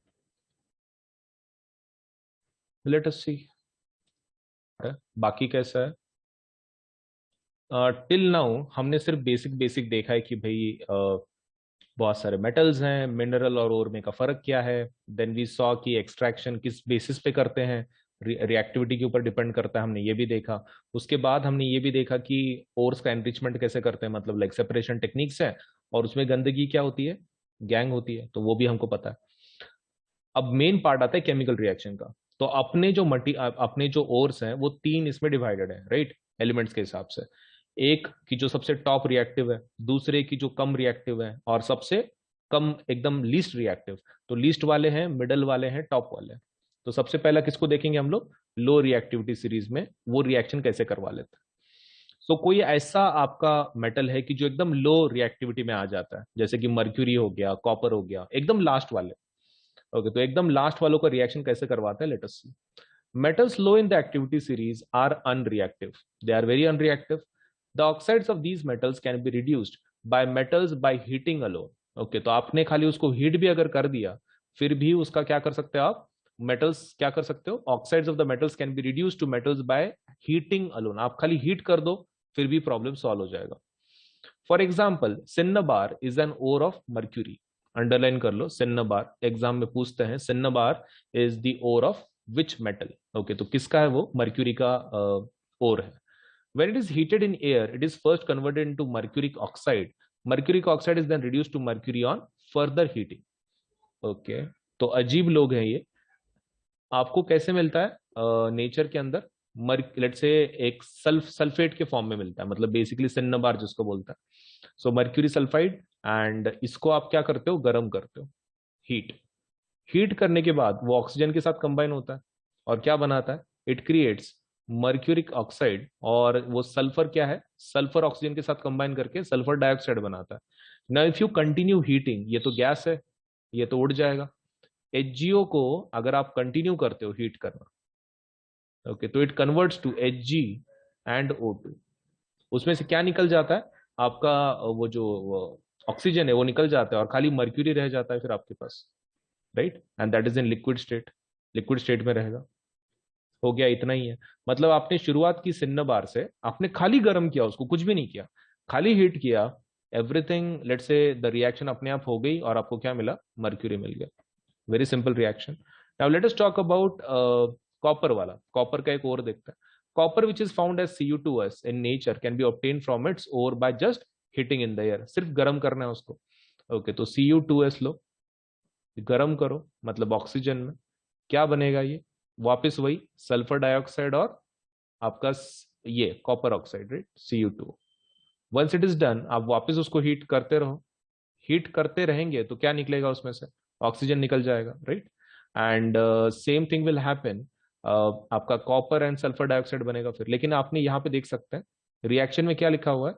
लेट अस सी बाकी कैसा है। टिल नाउ हमने सिर्फ बेसिक बेसिक देखा है कि भाई बहुत सारे मेटल्स हैं, मिनरल और ओर में का फर्क क्या है। देन वी सॉ कि एक्सट्रैक्शन किस बेसिस पे करते हैं, रिएक्टिविटी के ऊपर डिपेंड करता है, हमने ये भी देखा। उसके बाद हमने ये भी देखा कि ओर्स का एनरिचमेंट कैसे करते हैं, मतलब लाइक सेपरेशन टेक्निक्स है, और उसमें गंदगी क्या होती है, गैंग होती है, तो वो भी हमको पता है। अब मेन पार्ट आता है केमिकल रिएक्शन का। तो अपने जो ओर्स हैं वो तीन इसमें डिवाइडेड है, राइट, एलिमेंट्स के हिसाब से। एक की जो सबसे टॉप रिएक्टिव है, दूसरे की जो कम रिएक्टिव है, और सबसे कम एकदम लीस्ट रिएक्टिव। तो लीस्ट वाले हैं, मिडल वाले हैं, टॉप वाले हैं। तो सबसे पहला किसको देखेंगे हम लोग, लो रिएक्टिविटी सीरीज में वो रिएक्शन कैसे करवा लेते हैं। तो कोई ऐसा आपका मेटल है कि जो एकदम लो रिएक्टिविटी में आ जाता है, जैसे कि मर्क्यूरी हो गया, कॉपर हो गया, एकदम लास्ट वाले। ओके, तो एकदम लास्ट वालों का रिएक्शन कैसे करवाते हैं, let us see. Metals low in the activity series are unreactive. They are very unreactive. The oxides of these metals can be reduced by metals by heating alone. Okay, तो आपने खाली उसको हीट भी अगर कर दिया, फिर भी उसका क्या कर सकते हो आप, मेटल्स क्या कर सकते हो, oxides of the metals can be reduce to metals by heating alone. आप खाली हीट कर दो, फिर भी प्रॉब्लम सॉल्व हो जाएगा। For example, cinnabar is an ore of mercury. Underline कर लो, सिन्नाबार एग्जाम में पूछते हैं, cinnabar is the ore of which metal. Okay, तो किसका है वो, मर्क्यूरी का ओर है। when it is heated in air, it is first converted into mercuric oxide. Mercuric oxide is then reduced to mercury on further heating. Okay, तो अजीब लोग हैं ये। आपको कैसे मिलता है नेचर के अंदर, लेट से एक सल्फेट के फॉर्म में मिलता है, मतलब बेसिकली सिन्नाबार जिसको बोलता है। सो मर्क्यूरी सल्फाइड, एंड इसको आप क्या करते हो, गर्म करते हो, हीट। हीट करने के बाद वो ऑक्सीजन के साथ कंबाइन होता है, और क्या बनाता है, इट क्रिएट्स मर्क्यूरिक ऑक्साइड। और वो सल्फर क्या है, सल्फर ऑक्सीजन के साथ कंबाइन करके सल्फर डाइऑक्साइड बनाता है। Now if you continue heating, ये तो गैस है, ये तो उड़ जाएगा। HgO को अगर आप कंटिन्यू करते हो हीट करना, ओके, तो it converts to Hg and O2। उसमें से क्या निकल जाता है आपका, वो जो ऑक्सीजन है वो निकल जाता है, और खाली मर्क्यूरी रह जाता है फिर आपके पास, right, and that is in liquid state. Liquid state में रहेगा। हो गया, इतना ही है। मतलब आपने शुरुआत की सिन्नाबार से, आपने खाली गर्म किया उसको, कुछ भी नहीं किया, खाली हीट किया, एवरीथिंग लेट से द रिएक्शन अपने आप हो गई, और आपको क्या मिला, मर्क्यूरी मिल गया। Very simple reaction. Now let us talk about copper वाला। कॉपर का एक और देखते हैं। Copper which is found as Cu2s in nature can be obtain from its ore by just heating in the air. सिर्फ गर्म करना है उसको। ओके, तो Cu2s लो, गर्म करो, मतलब ऑक्सीजन में क्या बनेगा, ये वापस वही सल्फर डाइऑक्साइड और आपका ये copper oxide, right, Cu2। Once it is done, आप वापस उसको हीट करते रहो। हीट करते रहेंगे तो क्या निकलेगा उसमें से, ऑक्सीजन निकल जाएगा, right. And same thing will happen, आपका कॉपर एंड सल्फर डाइऑक्साइड बनेगा फिर। लेकिन आपने यहाँ पे देख सकते हैं रिएक्शन में क्या लिखा हुआ है,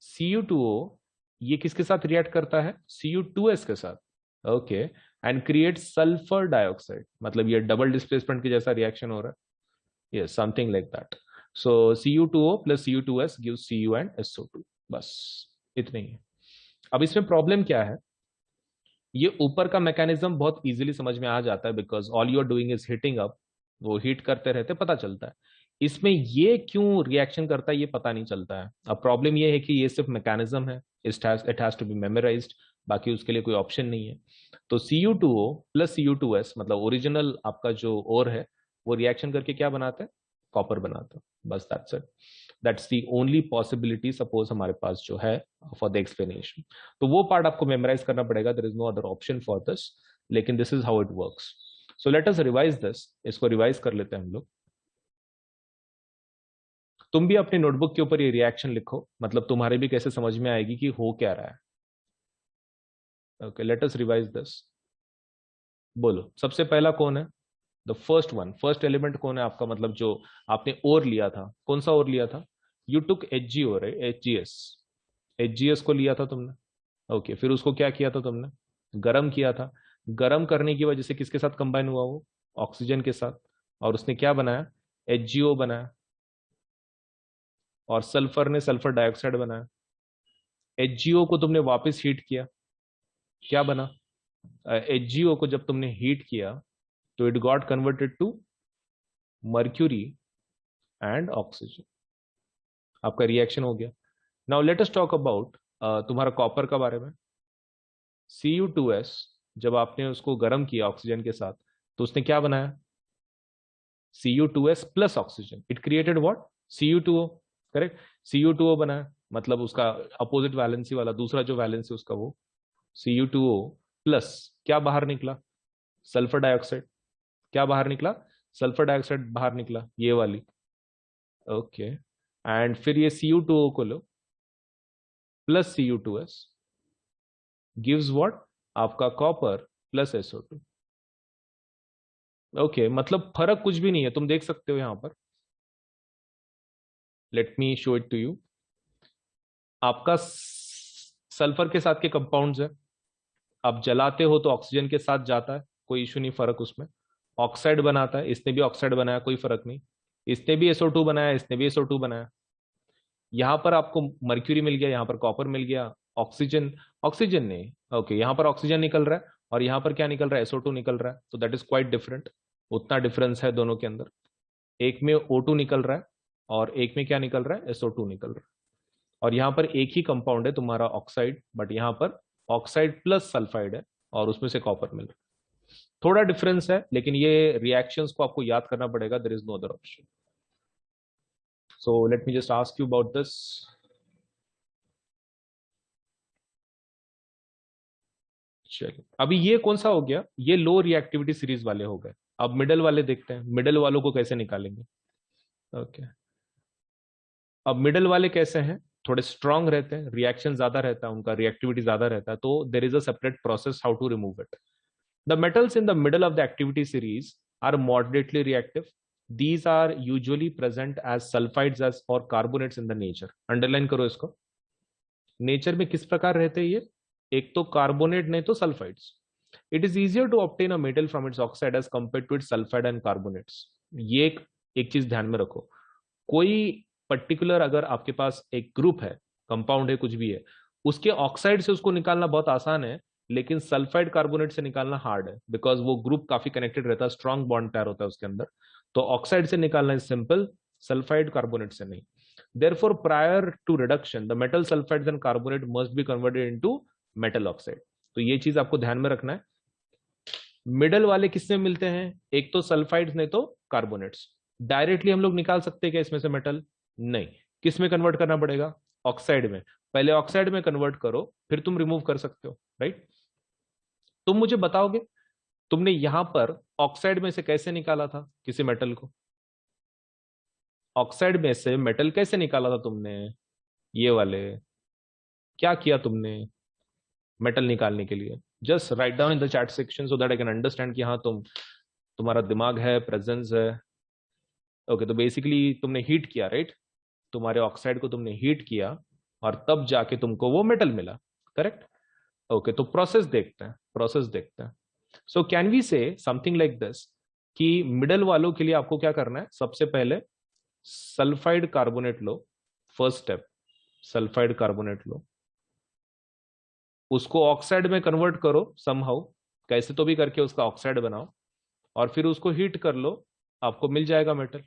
Cu2O ये किसके साथ रिएक्ट करता है, Cu2s के साथ। Okay, and create sulphur dioxide, मतलब ये डबल डिस्प्लेसमेंट के जैसा रिएक्शन हो रहा है, ये something like that. So Cu2O plus Cu2s gives Cu and SO2। बस इतने ही है। अब इसमें प्रॉब्लम क्या है, ये ऊपर का मैकेनिज्म बहुत इजीली समझ में आ जाता है, because all you are doing is heating up. वो हीट करते रहते पता चलता है। इसमें ये क्यों रिएक्शन करता है ये पता नहीं चलता है। अब प्रॉब्लम ये है कि ये सिर्फ मैकेनिज्म है, it has to be memorised, बाकी उसके लिए कोई ऑप्शन नहीं है। तो Cu2O प्लस Cu2s, मतलब ओरिजिनल आपका जो ओर है, वो रिएक्शन करके क्या बनाता है, कॉपर बनाता है। बस that's it. That's the only possibility suppose हमारे पास जो है फॉर द एक्सप्लेनेशन। तो वो पार्ट आपको मेमोराइज करना पड़ेगा, there is no other option for this. लेकिन this is how it works. So let us revise this, इसको रिवाइज कर लेते हैं हम लोग। तुम भी अपनी नोटबुक के ऊपर ये रिएक्शन लिखो, मतलब तुम्हारे भी कैसे समझ में आएगी कि हो क्या रहा है। Okay, late us revise this. बोलो, सबसे पहला कौन है, the first one, first element कौन है आपका, मतलब जो आपने ओर लिया था, कौन सा ओर लिया था, यू टुक Hg ओर है, HgS। HgS को लिया था तुमने। ओके, फिर उसको क्या किया था तुमने, गरम किया था। गरम करने की वजह से किसके साथ कंबाइन हुआ वो, ऑक्सीजन के साथ, और उसने क्या बनाया, HgO बनाया, और सल्फर ने सल्फर डाइऑक्साइड बनाया। HgO को तुमने वापस हीट किया, क्या बना, HgO को जब तुमने हीट किया तो it got converted to mercury and oxygen. आपका रिएक्शन हो गया। Now let us talk about तुम्हारा कॉपर का बारे में। Cu2s, जब आपने उसको गर्म किया ऑक्सीजन के साथ तो उसने क्या बनाया? Cu2s plus oxygen, it created what? Cu2o, correct? Cu2o बनाया, मतलब उसका अपोजिट वैलेंसी वाला दूसरा जो वैलेंसी उसका वो Cu2o प्लस क्या बाहर निकला? Sulphur dioxide. क्या बाहर निकला? सल्फर डाइऑक्साइड बाहर निकला, ये वाली। ओके, एंड फिर ये Cu2o को लो प्लस Cu2s गिव्स व्हाट? आपका कॉपर प्लस SO2। ओके, मतलब फर्क कुछ भी नहीं है, तुम देख सकते हो यहां पर। Let me show it to you. आपका सल्फर के साथ के कंपाउंड्स है, आप जलाते हो तो ऑक्सीजन के साथ जाता है, कोई इशू नहीं, फर्क उसमें। ऑक्साइड बनाता है, इसने भी ऑक्साइड बनाया, कोई फर्क नहीं। इसने भी SO2 बनाया, इसने भी SO2 बनाया। यहां पर आपको मर्क्यूरी मिल गया, यहां पर कॉपर मिल गया। ऑक्सीजन, ऑक्सीजन नहीं, ओके, यहां पर ऑक्सीजन निकल रहा है और यहां पर क्या निकल रहा है? SO2 निकल रहा है, तो दैट इज क्वाइट डिफरेंट। उतना डिफरेंस है दोनों के अंदर। एक में O2 निकल रहा है और एक में क्या निकल रहा है? SO2 निकल रहा है। और यहां पर एक ही कंपाउंड है तुम्हारा ऑक्साइड, बट यहां पर ऑक्साइड प्लस सल्फाइड है और उसमें से कॉपर मिल रहा है। थोड़ा डिफरेंस है, लेकिन ये रिएक्शंस को आपको याद करना पड़ेगा, there is no other option. So let me just ask you about this. चलिए, अभी ये कौन सा हो गया? ये लो रिएक्टिविटी सीरीज वाले हो गए। अब मिडल वाले देखते हैं, मिडल वालों को कैसे निकालेंगे। ओके, अब मिडल वाले कैसे हैं? थोड़े स्ट्रांग रहते हैं, रिएक्शन ज्यादा रहता है उनका, रिएक्टिविटी ज्यादा रहता है, तो there is a separate process how to remove it. The metals in the middle of the activity series are moderately reactive. These are usually present as sulphides as और carbonates in the nature. Underline करो इसको। नेचर में किस प्रकार रहते हैं ये? एक तो कार्बोनेट, नहीं तो sulphides. It is easier to obtain a metal from its oxide as compare to its sulphide and carbonates. ये एक चीज ध्यान में रखो। कोई पर्टिकुलर अगर आपके पास एक ग्रुप है, कंपाउंड है, कुछ भी है, उसके ऑक्साइड से उसको निकालना बहुत आसान है, लेकिन सल्फाइड कार्बोनेट से निकालना हार्ड है, बिकॉज वो ग्रुप काफी कनेक्टेड रहता है, स्ट्रॉन्ग बॉन्ड तैयार होता है उसके अंदर। तो ऑक्साइड से निकालना इज सिंपल, सल्फाइड कार्बोनेट से नहीं। Therefore, prior to reduction, the metal sulfides and carbonate must be converted into metal oxide. तो ये चीज आपको ध्यान में रखना है। मिडल वाले किससे मिलते हैं? एक तो सल्फाइड्स, नहीं तो कार्बोनेट्स। डायरेक्टली हम लोग निकाल सकते हैं क्या इसमें से मेटल? नहीं। किस में कन्वर्ट करना पड़ेगा? ऑक्साइड में। पहले ऑक्साइड में कन्वर्ट करो, फिर तुम रिमूव कर सकते हो, राइट? तुम मुझे बताओगे, तुमने यहां पर ऑक्साइड में से कैसे निकाला था किसी मेटल को? ऑक्साइड में से मेटल कैसे निकाला था तुमने? ये वाले, क्या किया तुमने मेटल निकालने के लिए? Just write down in the chat section so that I can understand कि हाँ तुम्हारा दिमाग है, प्रेजेंस है। ओके, तो बेसिकली तुमने हीट किया, राइट? तुम्हारे ऑक्साइड को तुमने हीट किया और तब जाके तुमको वो मेटल मिला, करेक्ट? ओके, तो प्रोसेस देखते हैं, प्रोसेस देखते हैं। So can we say something like this कि मिडल वालों के लिए आपको क्या करना है? सबसे पहले सल्फाइड कार्बोनेट लो, फर्स्ट स्टेप, सल्फाइड कार्बोनेट लो, उसको ऑक्साइड में कन्वर्ट करो समहाउ, कैसे तो भी करके उसका ऑक्साइड बनाओ, और फिर उसको हीट कर लो, आपको मिल जाएगा metal.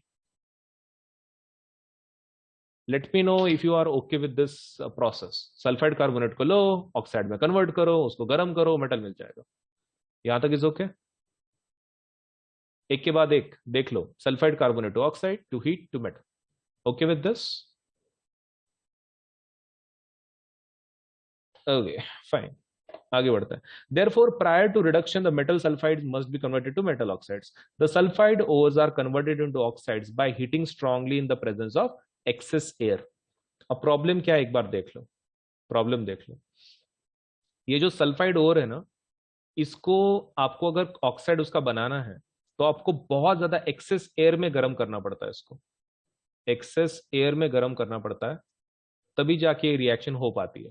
Let me know if you are okay with this process. Sulphide carbonate को लो, ऑक्साइड में कन्वर्ट करो, उसको गर्म करो, मेटल मिल जाएगा। यहां तक इज ओके? एक के बाद एक देख लो, sulphide carbonate to oxide to heat to metal. Okay with this? Okay, fine, आगे बढ़ता है। Therefore, prior to reduction, the metal sulfides must be converted to metal oxides. The sulfide ores are converted into oxides by heating strongly in the presence of excess air. अब प्रॉब्लम क्या है एक बार देख लो, प्रॉब्लम देख लो। ये जो सल्फाइड ओर है ना, इसको आपको अगर ऑक्साइड उसका बनाना है तो आपको बहुत ज्यादा एक्सेस एयर में गर्म करना पड़ता है। इसको एक्सेस एयर में गर्म करना पड़ता है, तभी जाके रिएक्शन हो पाती है।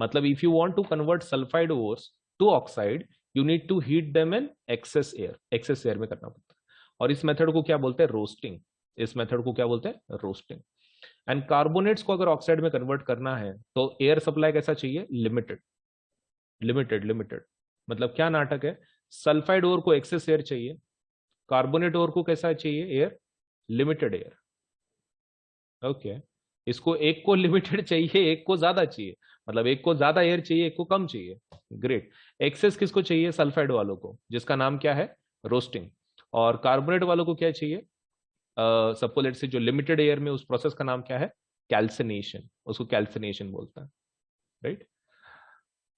मतलब if you want to convert sulphide ores to oxide, you need to heat them in excess air, excess air में करना पड़ता है। और इस मेथड को क्या बोलते हैं? रोस्टिंग। इस मेथड को क्या बोलते हैं? रोस्टिंग। एंड कार्बोनेट्स को अगर ऑक्साइड में कन्वर्ट करना है तो एयर सप्लाई कैसा चाहिए? Limited, limited, limited. मतलब क्या नाटक है? सल्फाइड ओर को एक्सेस एयर चाहिए, कार्बोनेट ओर को कैसा चाहिए? Air limited air. ओके, इसको एक को लिमिटेड चाहिए, एक को ज्यादा चाहिए, मतलब एक को ज्यादा एयर चाहिए, एक को कम चाहिए। ग्रेट। एक्सेस किसको चाहिए? सल्फाइड वालों को, जिसका नाम क्या है? रोस्टिंग। और कार्बोनेट वालों को क्या चाहिए? सपोज से जो लिमिटेड एयर में, उस प्रोसेस का नाम क्या है? कैल्सिनेशन, उसको कैल्सिनेशन बोलता है। राइट।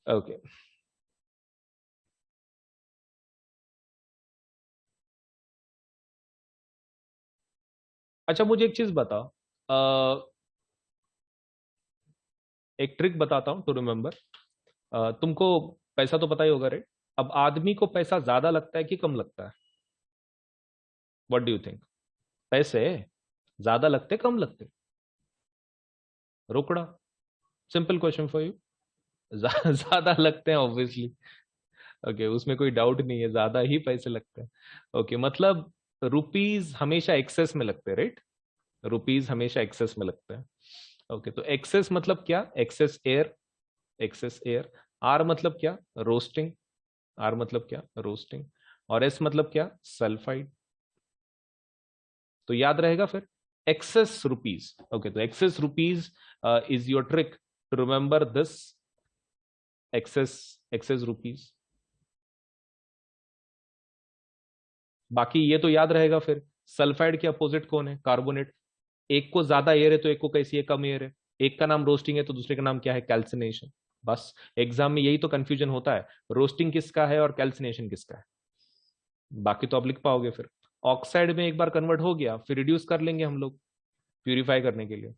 ओके। अच्छा, मुझे एक चीज बताओ, एक ट्रिक बताता हूं टू रिमेम्बर। तुमको पैसा तो पता ही होगा, राइट? अब आदमी को पैसा ज्यादा लगता है कि कम लगता है? What do you think? पैसे ज्यादा लगते कम लगते? रोकड़ा। Simple question for you. ज्यादा लगते हैं ऑब्वियसली। ओके, उसमें कोई डाउट नहीं है, ज्यादा ही पैसे लगते हैं। ओके, मतलब रुपीज हमेशा एक्सेस में लगते हैं, राइट? रुपीज हमेशा एक्सेस में लगते हैं। ओके, तो एक्सेस मतलब क्या? Excess air. Excess air. R मतलब क्या? रोस्टिंग। आर मतलब क्या? रोस्टिंग। और एस मतलब क्या? सल्फाइड। तो याद रहेगा फिर, एक्सेस रुपीज। ओके, तो excess rupees is your trick to remember this. Excess, excess rupees. बाकी ये तो याद रहेगा फिर। सल्फाइड के अपोजिट कौन है? कार्बोनेट। एक को ज्यादा एयर है तो एक को कैसी है? कम एयर है। एक का नाम रोस्टिंग है तो दूसरे का नाम क्या है? कैल्सिनेशन। बस, एग्जाम में यही तो कंफ्यूजन होता है, रोस्टिंग किसका है और कैल्सिनेशन किसका है। बाकी तो आप लिख पाओगे फिर। ऑक्साइड में एक बार कन्वर्ट हो गया, फिर रिड्यूस कर लेंगे हम लोग प्यूरिफाई करने के लिए।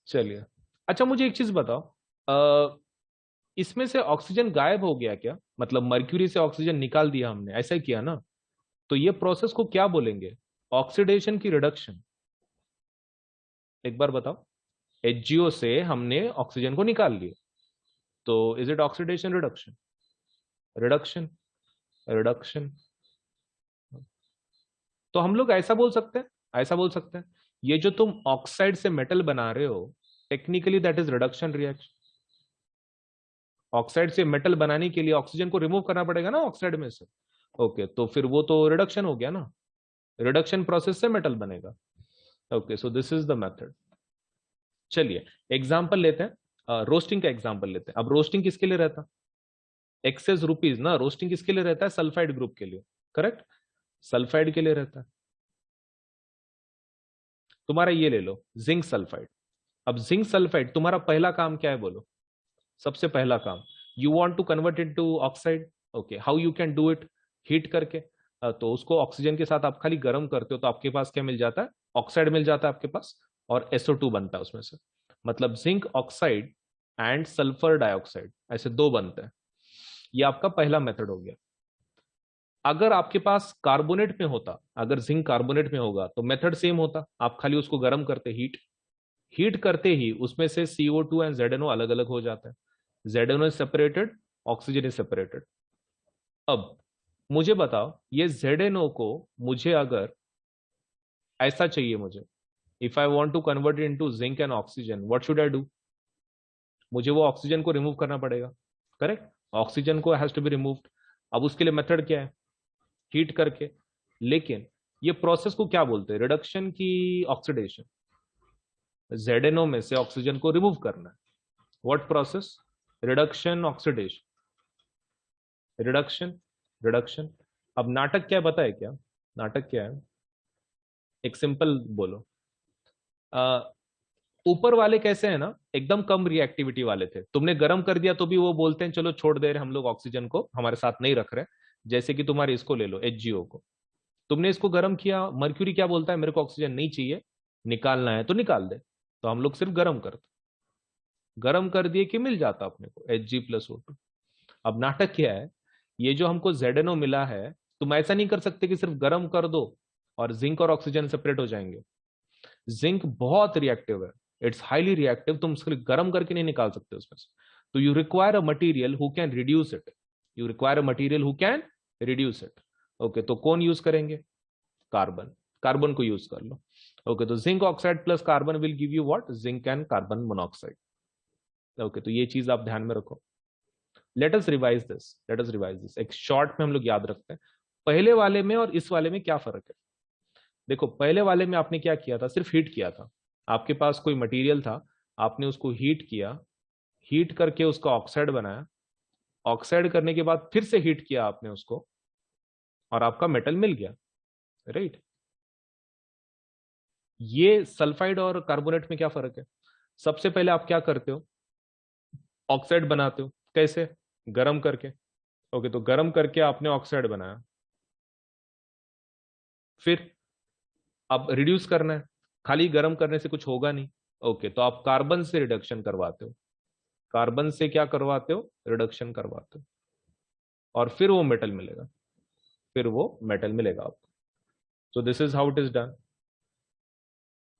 चलिए। अच्छा, मुझे एक चीज बताओ, इसमें से ऑक्सीजन गायब हो गया क्या? मतलब मर्क्यूरी से ऑक्सीजन निकाल दिया हमने, ऐसा ही किया ना? तो ये प्रोसेस को क्या बोलेंगे? ऑक्सीडेशन की रिडक्शन। एक बार बताओ, HGO से हमने ऑक्सीजन को निकाल लिया, तो is it oxidation reduction? Reduction. Reduction. तो हम लोग ऐसा बोल सकते हैं, ऐसा बोल सकते हैं, ये जो तुम ऑक्साइड से मेटल बना रहे हो, technically that is reduction reaction. Oxide से मेटल बनाने के लिए ऑक्सीजन को रिमूव करना पड़ेगा ना ऑक्साइड में से। ओके, तो फिर वो तो रिडक्शन हो गया ना। रिडक्शन प्रोसेस से मेटल बनेगा। Okay, so this is the method. चलिए, एग्जांपल लेते हैं, रोस्टिंग का एग्जांपल लेते हैं। अब रोस्टिंग किसके लिए रहता? एक्सेस रुपीज ना, रोस्टिंग किसके लिए रहता है? सल्फाइड ग्रुप के लिए। करेक्ट, सल्फाइड के लिए रहता है। तुम्हारा ये ले लो, जिंक सल्फाइड। अब जिंक सल्फाइड, तुम्हारा पहला काम क्या है बोलो? सबसे पहला काम, you want to convert into oxide. Okay, how you can do it? Heat करके। तो उसको ऑक्सीजन के साथ आप खाली गर्म करते हो तो आपके पास क्या मिल जाता है? ऑक्साइड मिल जाता है आपके पास। और SO2 बनता है उसमें से। मतलब zinc oxide and sulphur dioxide, ऐसे दो बनते हैं। ये आपका पहला मेथड हो गया। अगर आपके पास कार्बोनेट में होता, अगर जिंक कार्बोनेट में होगा तो मेथड सेम होता, आप खाली उसको गर्म करते, हीट। हीट करते ही उसमें से CO2 एंड ZNO अलग अलग हो जाता है। ZNO is separated, oxygen is separated. अब मुझे बताओ, ये ZNO को मुझे अगर ऐसा चाहिए, मुझे if I want to convert it into zinc and oxygen, what should I do? मुझे वो ऑक्सीजन को रिमूव करना पड़ेगा। करेक्ट, ऑक्सीजन को हैज टू बी रिमूव्ड। अब उसके लिए मेथड क्या है? हीट करके। लेकिन ये प्रोसेस को क्या बोलते हैं? रिडक्शन की ऑक्सीडेशन? ZNO में से ऑक्सीजन को रिमूव करना है। What process? Reduction oxidation. Reduction. Reduction. अब नाटक क्या है पता है क्या? नाटक क्या है? एक सिंपल बोलो। अ, ऊपर वाले कैसे है ना, एकदम कम रिएक्टिविटी वाले थे, तुमने गर्म कर दिया तो भी वो बोलते हैं चलो छोड़ दे रहे हम लोग, ऑक्सीजन को हमारे साथ नहीं रख रहे। जैसे कि तुम्हारे इसको ले लो, HGO को। तुमने इसको गर्म किया, मर्क्यूरी क्या बोलता है? मेरे को ऑक्सीजन नहीं चाहिए, निकालना है तो निकाल दे। तो हम लोग सिर्फ गर्म करते, गर्म कर दिए कि मिल जाता अपने को Hg+O2। अब नाटक क्या है? ये जो हमको ZNO मिला है, तुम ऐसा नहीं कर सकते कि सिर्फ गर्म कर दो और जिंक और ऑक्सीजन सेपरेट हो जाएंगे। जिंक बहुत रिएक्टिव है, इट्स हाईली रिएक्टिव, तुम सिर्फ गर्म करके नहीं निकाल सकते उसमें से। तो you require a material who can reduce it. You require a material who can reduce it. Okay, तो कौन यूज करेंगे? कार्बन। कार्बन को यूज कर लो। ओके, तो zinc oxide plus carbon will give you what? Zinc and carbon monoxide. Okay, तो ये चीज आप ध्यान में रखो। लेट अस रिवाइज दिस, एक शॉर्ट में हम लोग याद रखते हैं, पहले वाले में और इस वाले में क्या फर्क है। देखो पहले वाले में आपने क्या किया था, सिर्फ हीट किया था। आपके पास कोई मटेरियल था, आपने उसको हीट किया, हीट करके उसका ऑक्साइड बनाया, ऑक्साइड करने के बाद फिर से हीट किया आपने उसको, और आपका मेटल मिल गया, राइट। ये सल्फाइड और कार्बोनेट में क्या फर्क है? सबसे पहले आप क्या करते हो, ऑक्साइड बनाते हो। कैसे? गरम करके। ओके, तो गरम करके आपने ऑक्साइड बनाया, फिर अब रिड्यूस करना है। खाली गर्म करने से कुछ होगा नहीं। ओके, तो आप कार्बन से रिडक्शन करवाते हो, कार्बन से क्या करवाते हो, रिडक्शन करवाते हो, और फिर वो मेटल मिलेगा, फिर वो मेटल मिलेगा आपको। सो this is how it is done.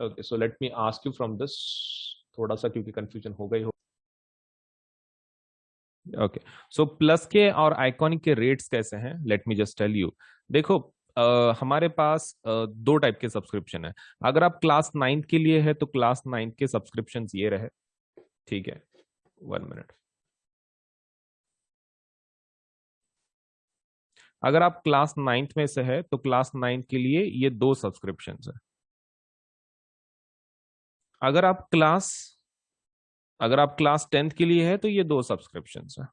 Okay, so let me ask you from this, थोड़ा सा क्योंकि कंफ्यूजन हो गई हो। ओके, सो प्लस के और आइकॉनिक के रेट्स कैसे हैं, let me just tell you. देखो हमारे पास दो टाइप के सब्सक्रिप्शन है। अगर आप क्लास नाइन्थ के लिए है तो क्लास नाइन्थ के सब्सक्रिप्शन ये रहे, ठीक है, 1 मिनट। अगर आप क्लास नाइन्थ में से है तो क्लास नाइन्थ के लिए ये दो सब्सक्रिप्शन है। अगर आप क्लास अगर आप क्लास टेंथ के लिए है तो ये दो सब्सक्रिप्शन है।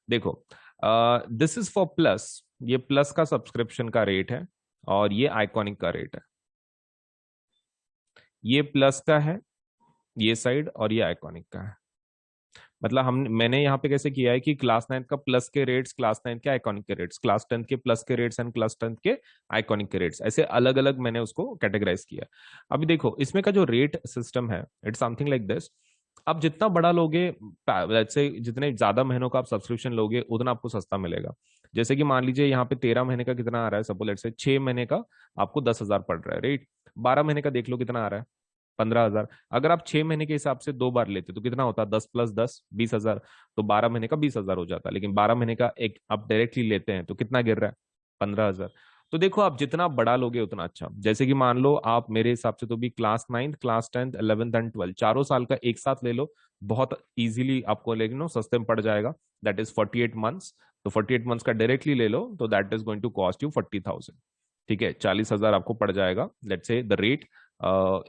देखो दिस इज फॉर प्लस, ये प्लस का सब्सक्रिप्शन का रेट है, और ये आइकॉनिक का रेट है। ये प्लस का है ये साइड, और ये आइकॉनिक का है। मतलब मैंने यहाँ पे कैसे किया है कि क्लास नाइन्थ का प्लस के रेट्स, क्लास नाइन्थ के आइकॉनिक के रेट्स, क्लास टेंथ के प्लस के रेट्स एंड क्लास टेंथ के आइकॉनिक के रेट्स, ऐसे अलग अलग मैंने उसको कैटेगराइज किया। अभी देखो इसमें का जो रेट सिस्टम है, इट्स समथिंग लाइक दिस। आप जितना बड़ा लोगे, से जितने ज्यादा महीनों का आप सब्सक्रिप्शन लोगे उतना आपको सस्ता मिलेगा। जैसे कि मान लीजिए यहाँ पे 13 महीने का कितना आ रहा है, सपोज लेट से 6 महीने का आपको 10,000 पड़ रहा है, राइट। 12 महीने का देख लो कितना आ रहा है, 15,000। अगर आप 6 महीने के हिसाब से 2 बार लेते तो कितना होता, 10 + 10 20,000। तो 12 महीने का 20,000 हो जाता, लेकिन 12 महीने का एक आप डायरेक्टली लेते हैं तो कितना गिर रहा है, 15,000। तो देखो आप जितना बड़ा लोगे उतना अच्छा। जैसे कि मान लो आप मेरे हिसाब से तो भी class ninth, class tenth, 11th and 12th चारों साल का एक साथ ले लो, बहुत इजीली आपको लेकिन नो सस्ते में पड़ जाएगा। That is 48 months. तो 48 मंथ्स का डायरेक्टली ले लो तो that is going to cost you 40,000। ठीक है, 40,000 आपको पड़ जाएगा, let's say the rate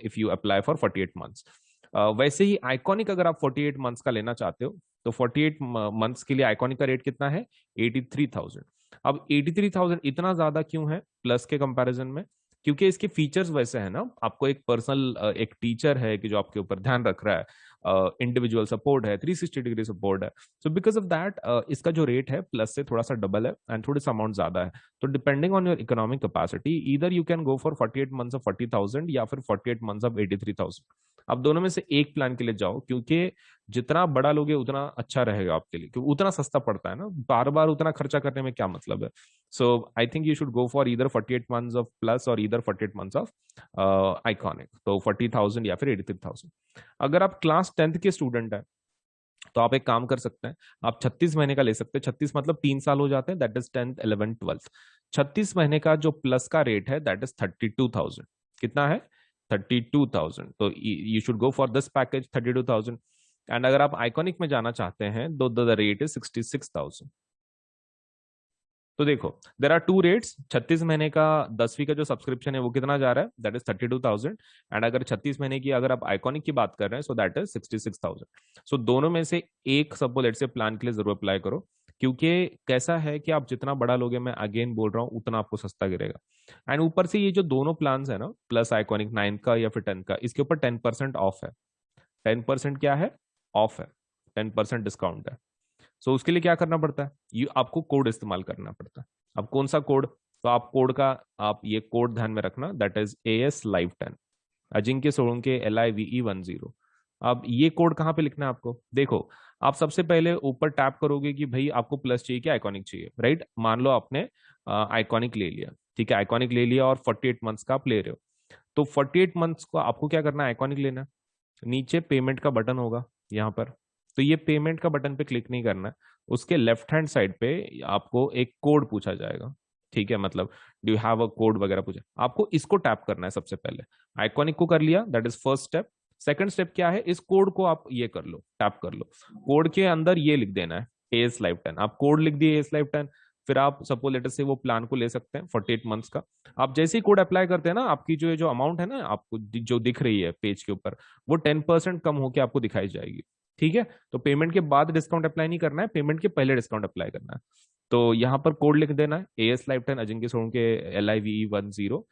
if you apply for 48 months. वैसे ही आइकॉनिक अगर आप 48 मंथ्स का लेना चाहते हो तो 48 मंथ्स के लिए आइकॉनिक का रेट कितना है, 83,000। अब 83,000 इतना ज्यादा क्यों है प्लस के कंपैरिजन में? क्योंकि इसके फीचर्स वैसे हैं ना, आपको एक पर्सनल एक टीचर है कि जो आपके ऊपर ध्यान रख रहा है, इंडिविजुअल सपोर्ट है, 360 डिग्री सपोर्ट है। सो बिकॉज ऑफ दैट इसका जो रेट है प्लस से थोड़ा सा डबल है एंड थोड़ी सा अमाउंट ज्यादा है। तो depending on your economic capacity either you can go for 48 months of 40,000 या फिर 48 मंथ्स ऑफ 83,000। आप दोनों में से एक प्लान के लिए जाओ, क्योंकि जितना बड़ा लोगे उतना अच्छा रहेगा आपके लिए, क्योंकि उतना सस्ता पड़ता है ना, बार बार उतना खर्चा करने में क्या मतलब है। So I think you should go for either 48 months of plus और ईदर 48 मंथ्स ऑफ आइकॉनिक, तो 40,000 या फिर 83,000। अगर आप क्लास टेंथ के स्टूडेंट है तो आप एक काम कर सकते हैं, आप 36 महीने का ले सकते हैं। 36 मतलब 3 साल हो जाते हैं, that is 10th 11th 12th। 36 महीने का जो प्लस का रेट है दैट इज 32,000। कितना है, 32,000। तो you should go for this package 32,000। And अगर आप आइकॉनिक में जाना चाहते हैं तो द रेट इज 66,000। तो देखो देर आर टू रेट्स। 36 महीने का 10वीं का जो सब्सक्रिप्शन है वो कितना जा रहा है, दैट इज 32,000। एंड अगर 36 महीने की अगर आप आइकॉनिक की बात कर रहे हैं सो दैट इज 66,000। सो दोनों में से एक सपोज लेट से प्लान के लिए जरूर अप्लाई करो, क्योंकि कैसा है कि आप जितना बड़ा लोगे, मैं अगेन बोल रहा हूँ, उतना आपको सस्ता गिरेगा। एंड ऊपर से ये जो दोनों प्लान है ना, प्लस आइकॉनिक 9th का या फिर 10th का, इसके ऊपर 10% ऑफ है। 10% क्या है, ऑफ है, 10% डिस्काउंट है। सो उसके लिए क्या करना पड़ता है, ये आपको कोड इस्तेमाल करना पड़ता है। अब कौन सा कोड, तो आप कोड का, आप ये कोड ध्यान में रखना, that is AS Live 10, Ajinkya Solanke LIVE 10। अब ये कोड कहाँ पे लिखना है आपको, देखो आप सबसे पहले ऊपर टैप करोगे कि भाई आपको प्लस चाहिए कि आइकॉनिक चाहिए, राइट। मान लो आपने आइकॉनिक ले लिया, ठीक है, आइकॉनिक ले लिया और 48 मंथ्स का आप ले रहे हो। तो 48 मंथ्स को आपको क्या करना है, आइकॉनिक लेना है। नीचे पेमेंट का बटन होगा यहाँ पर, तो ये पेमेंट का बटन पे क्लिक नहीं करना है। उसके लेफ्ट हैंड साइड पे आपको एक कोड पूछा जाएगा, ठीक है, मतलब do you have a code वगैरह पूछा, आपको इसको टैप करना है सबसे पहले। आइकॉनिक को कर लिया, that is first step. Second step क्या है, इस कोड को आप ये कर लो, टैप कर लो। कोड के अंदर ये लिख देना है AS Live 10, आप कोड लिख दिए AS Live 10। फिर आप सपोज लेटर से वो प्लान को ले सकते हैं 48 मंथ्स का। आप जैसे ही कोड अप्लाई करते हैं ना, आपकी जो जो अमाउंट है ना आपको जो दिख रही है पेज के ऊपर, वो 10% कम होकर आपको दिखाई जाएगी। ठीक है, तो पेमेंट के बाद डिस्काउंट अप्लाई नहीं करना है, पेमेंट के पहले डिस्काउंट अप्लाई करना है। तो यहाँ पर कोड लिख देना है AS लाइफटाइम अजिंक्य सोनके LIVE10,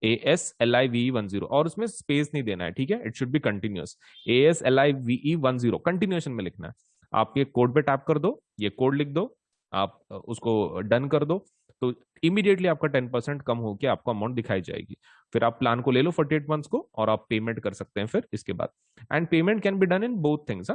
ASLIVE10, और उसमें स्पेस नहीं देना है। ठीक है, it should be continuous, ASLIVE10 continuation में लिखना है। आप ये कोड पे टैप कर दो, ये कोड लिख दो, आप उसको डन कर दो, तो इमीडिएटली आपका 10% कम होकर आपको अमाउंट दिखाई जाएगी। फिर आप प्लान को ले लो 48 मंथ्स को, और आप पेमेंट कर सकते हैं फिर इसके बाद। And payment can be done in both things.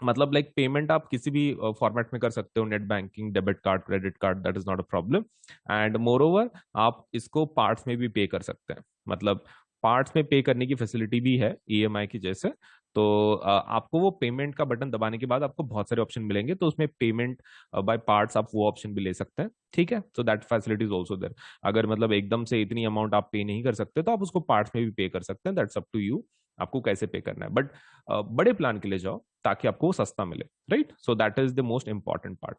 मतलब लाइक पेमेंट आप किसी भी फॉर्मेट में कर सकते हो, net banking, debit card, credit card, that is not a problem. And more over आप इसको पार्ट्स में भी पे कर सकते हैं, मतलब पार्ट्स में पे करने की फैसिलिटी भी है EMI की जैसे। तो आपको वो पेमेंट का बटन दबाने के बाद आपको बहुत सारे ऑप्शन मिलेंगे, तो उसमें पेमेंट बाय पार्ट्स आप वो ऑप्शन भी ले सकते हैं। ठीक है, so that facility is also there. अगर मतलब एकदम से इतनी अमाउंट आप पे नहीं कर सकते तो आप उसको पार्ट्स में भी पे कर सकते हैं, दैट्स अप टू यू, आपको कैसे पे करना है। बट बड़े प्लान के लिए जाओ ताकि आपको वो सस्ता मिले, right. So that is the most important part.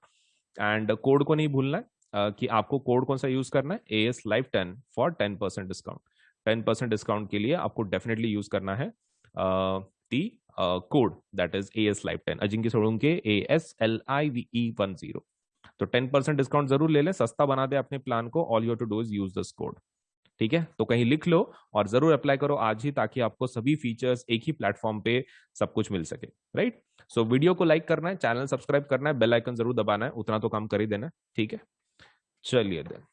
And code को नहीं भूलना है कि आपको कोड कौन सा यूज करना है, AS Life 10 for 10% discount. 10% discount के लिए आपको डेफिनेटली यूज करना है दी code that is AS Life 10 Ajinkya Solanke ASLIVE10। तो 10% डिस्काउंट जरूर ले लें, सस्ता बना दे अपने प्लान को। All you to do is use this code. ठीक है, तो कहीं लिख लो और जरूर अप्लाई करो आज ही, ताकि आपको सभी फीचर्स एक ही प्लेटफॉर्म पे सब कुछ मिल सके, राइट। सो वीडियो को लाइक करना है, चैनल सब्सक्राइब करना है, बेल आइकन जरूर दबाना है, उतना तो काम कर ही देना है। ठीक है, चलिए देन।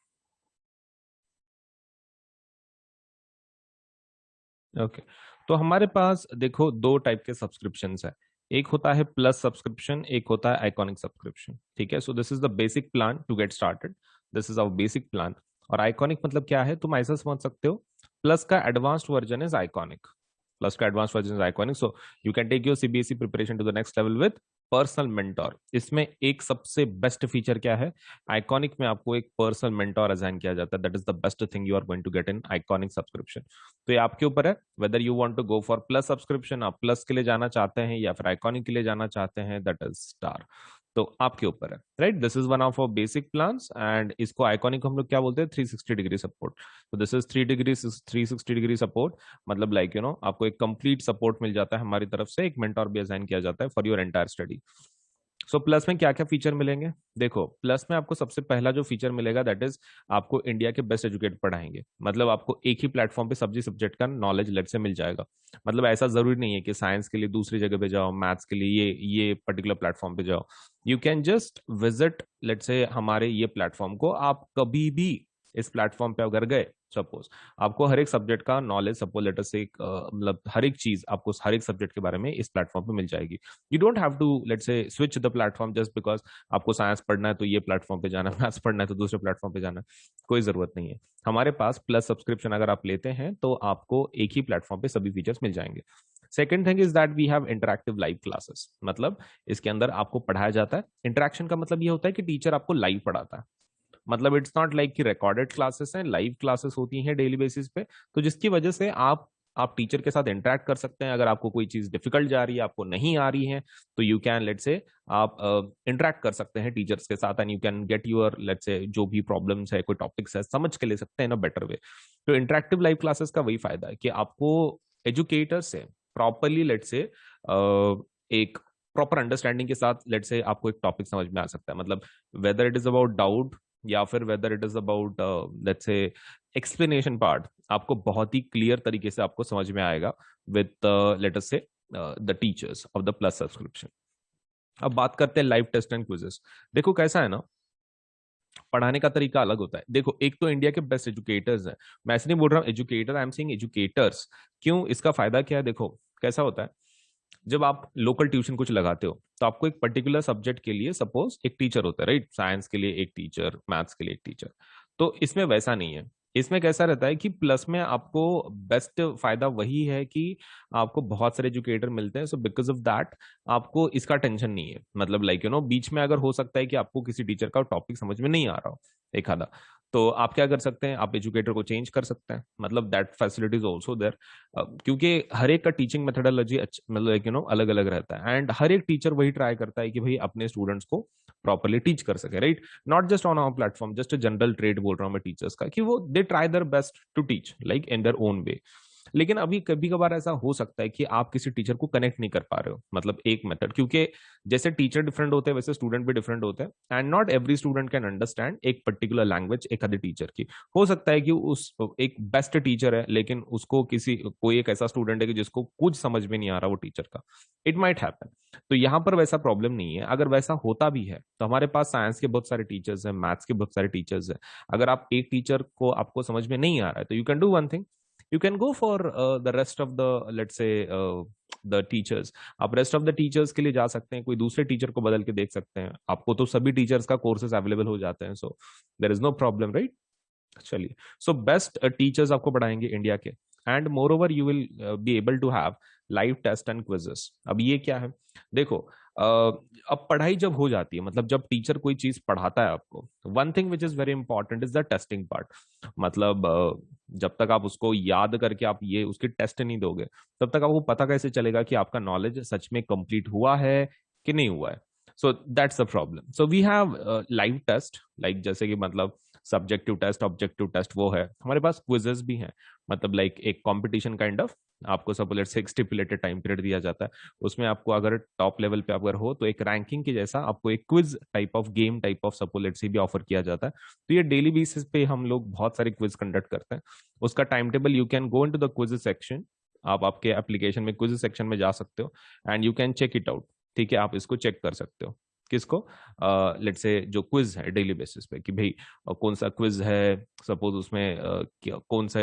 ओके, तो हमारे पास देखो दो टाइप के सब्सक्रिप्शन है। एक होता है प्लस सब्सक्रिप्शन, एक होता है आइकॉनिक सब्सक्रिप्शन। ठीक है, so this is the basic plan to get started, this is our basic plan. और आइकॉनिक मतलब क्या है, तुम ऐसा समझ सकते हो, प्लस का advanced version is iconic. Plus का advance version is iconic, so you can take your CBSE preparation to the next level with personal mentor. इसमें एक सबसे बेस्ट फीचर क्या है, आइकॉनिक में आपको एक पर्सनल मेंटोर असाइन किया जाता है। That is the best thing you are going to get in iconic subscription. तो ये आपके ऊपर है whether you want to go for plus subscription, आप प्लस के लिए जाना चाहते हैं या फिर आइकॉनिक के लिए जाना चाहते हैं, दैट इज स्टार। तो आपके ऊपर है, right. This is one of our basic plans, and इसको आइकॉनिक हम लोग क्या बोलते हैं, 360 डिग्री सपोर्ट। तो दिस इज 360 डिग्री सपोर्ट, मतलब लाइक यू नो आपको एक कंप्लीट सपोर्ट मिल जाता है हमारी तरफ से, एक मेंटोर भी असाइन किया जाता है for your entire study. So plus में क्या क्या फीचर मिलेंगे, देखो प्लस में आपको सबसे पहला जो फीचर मिलेगा दैट इज आपको इंडिया के बेस्ट एजुकेट पढ़ाएंगे। मतलब आपको एक ही प्लेटफॉर्म पे सब्जी सब्जेक्ट का नॉलेज लेट से मिल जाएगा। मतलब ऐसा जरूरी नहीं है कि साइंस के लिए दूसरी जगह पे जाओ, मैथ्स के लिए ये पर्टिकुलर प्लेटफॉर्म पे जाओ। You can just visit let say हमारे ये प्लेटफॉर्म को, आप कभी भी इस प्लेटफॉर्म पे अगर गए, सपोज आपको हर एक सब्जेक्ट का नॉलेज, सपोज लेटर से मतलब हर एक चीज आपको हर एक सब्जेक्ट के बारे में इस प्लेटफॉर्म पे मिल जाएगी। You don't have to let से switch the platform just because आपको साइंस पढ़ना है तो ये प्लेटफॉर्म पे जाना है, मैथ्स पढ़ना है तो दूसरे प्लेटफॉर्म पे जाना है, कोई जरूरत नहीं है। हमारे पास प्लस सब्सक्रिप्शन अगर आप लेते हैं तो आपको एक ही प्लेटफॉर्म पे सभी फीचर्स मिल जाएंगे। Second thing is that we have interactive live classes, मतलब इसके अंदर आपको पढ़ाया जाता है। इंटरेक्शन का मतलब ये होता है कि टीचर आपको लाइव पढ़ाता है। मतलब इट्स नॉट लाइक कि रिकॉर्डेड क्लासेस हैं, लाइव क्लासेस होती हैं डेली बेसिस पे। तो जिसकी वजह से आप टीचर के साथ इंटरेक्ट कर सकते हैं। अगर आपको कोई चीज डिफिकल्ट जा रही है, आपको नहीं आ रही है, तो यू कैन लेट से आप इंटरेक्ट कर सकते हैं टीचर्स के साथ, and you can get your let say जो भी प्रॉब्लम्स है, कोई टॉपिक्स है, समझ के ले सकते हैं इन अ बेटर वे। तो इंटरेक्टिव लाइव क्लासेस का वही फायदा है कि आपको एजुकेटर से प्रॉपरली लेट से एक प्रॉपर अंडरस्टैंडिंग के साथ लेट से आपको एक टॉपिक समझ में आ सकता है। मतलब whether it is about doubt या फिर whether it is about let's say explanation part, आपको बहुत ही क्लियर तरीके से आपको समझ में आएगा विद लेट अस से the teachers of the plus subscription. अब बात करते हैं लाइव टेस्ट एंड क्विजेस। देखो कैसा है ना, पढ़ाने का तरीका अलग होता है। देखो एक तो इंडिया के बेस्ट एजुकेटर्स हैं, मैं ऐसे नहीं बोल रहा हूँ educator, I am saying educators. क्यों, इसका फायदा क्या है, देखो कैसा होता है, जब आप लोकल ट्यूशन कुछ लगाते हो तो आपको एक पर्टिकुलर सब्जेक्ट के लिए सपोज एक टीचर होता है, राइट। साइंस के लिए एक टीचर, मैथ्स के लिए एक टीचर। तो इसमें वैसा नहीं है। इसमें कैसा रहता है कि प्लस में आपको बेस्ट फायदा वही है कि आपको बहुत सारे एजुकेटर मिलते हैं, सो बिकॉज ऑफ दैट आपको इसका टेंशन नहीं है। मतलब लाइक बीच में अगर हो सकता है कि आपको किसी टीचर का टॉपिक समझ में नहीं आ रहा हो एक आधा, तो आप क्या कर सकते हैं, आप एजुकेटर को चेंज कर सकते हैं। मतलब that facility is also there, क्योंकि हर एक का टीचिंग मेथोडोलॉजी मतलब अलग अलग रहता है, एंड हर एक टीचर वही ट्राई करता है कि भाई अपने स्टूडेंट्स को प्रॉपरली टीच कर सके, right. Not just on our platform, just a general trade बोल रहा हूँ मैं टीचर्स का, कि वो they try their best to teach like in their own way. लेकिन अभी कभी कभार ऐसा हो सकता है कि आप किसी टीचर को कनेक्ट नहीं कर पा रहे हो, मतलब एक मेथड, क्योंकि जैसे टीचर डिफरेंट होते हैं वैसे स्टूडेंट भी डिफरेंट होते हैं, and not every student can understand एक पर्टिकुलर लैंग्वेज एक आधे टीचर की। हो सकता है कि उस एक बेस्ट टीचर है लेकिन उसको किसी कोई एक ऐसा स्टूडेंट है कि जिसको कुछ समझ में नहीं आ रहा वो टीचर का, इट माइट हैपन। तो यहाँ पर वैसा प्रॉब्लम नहीं है। अगर वैसा होता भी है तो हमारे पास साइंस के बहुत सारे टीचर्स हैं, मैथ्स के बहुत सारे टीचर्स हैं। अगर आप एक टीचर को आपको समझ में नहीं आ रहा है तो you can do one thing, you can go for the rest of the, let's say, the teachers। आप रेस्ट ऑफ द टीचर्स के लिए जा सकते हैं, कोई दूसरे टीचर को बदल के देख सकते हैं। आपको तो सभी टीचर्स का कोर्सेज अवेलेबल हो जाते हैं, so there is no problem, right. चलिए, सो बेस्ट टीचर्स आपको पढ़ाएंगे इंडिया के, and moreover you will be able to have live test and quizzes. अब ये क्या है, देखो, अब पढ़ाई जब हो जाती है, मतलब जब टीचर कोई चीज पढ़ाता है आपको, one thing which is very important is the testing part. मतलब जब तक आप उसको याद करके आप ये उसकी टेस्ट नहीं दोगे, तब तक आपको पता कैसे चलेगा कि आपका नॉलेज सच में कंप्लीट हुआ है कि नहीं हुआ है। So that's the problem. So we have live test, like जैसे कि मतलब सब्जेक्टिव टेस्ट, ऑब्जेक्टिव टेस्ट वो है। हमारे पास क्विजेस भी हैं, मतलब लाइक एक कंपटीशन काइंड ऑफ। आपको सपोज लेट्स से एक स्टिपुलेटेड टाइम पीरियड दिया जाता है, उसमें आपको अगर टॉप लेवल पे अगर हो तो एक रैंकिंग के जैसा आपको एक quiz type of game type of suppose let's say भी ऑफर किया जाता है। तो ये डेली बेसिस पे हम लोग बहुत सारे क्विज कंडक्ट करते हैं। उसका time table, you can go into the quiz section, आप आपके एप्लीकेशन में क्विज सेक्शन में जा सकते हो and you can check it out. ठीक है, आप इसको चेक कर सकते हो। किसको, लेट्स से जो क्विज है डेली बेसिस पे, कि भाई कौन सा क्विज है, सपोज उसमें कौन सा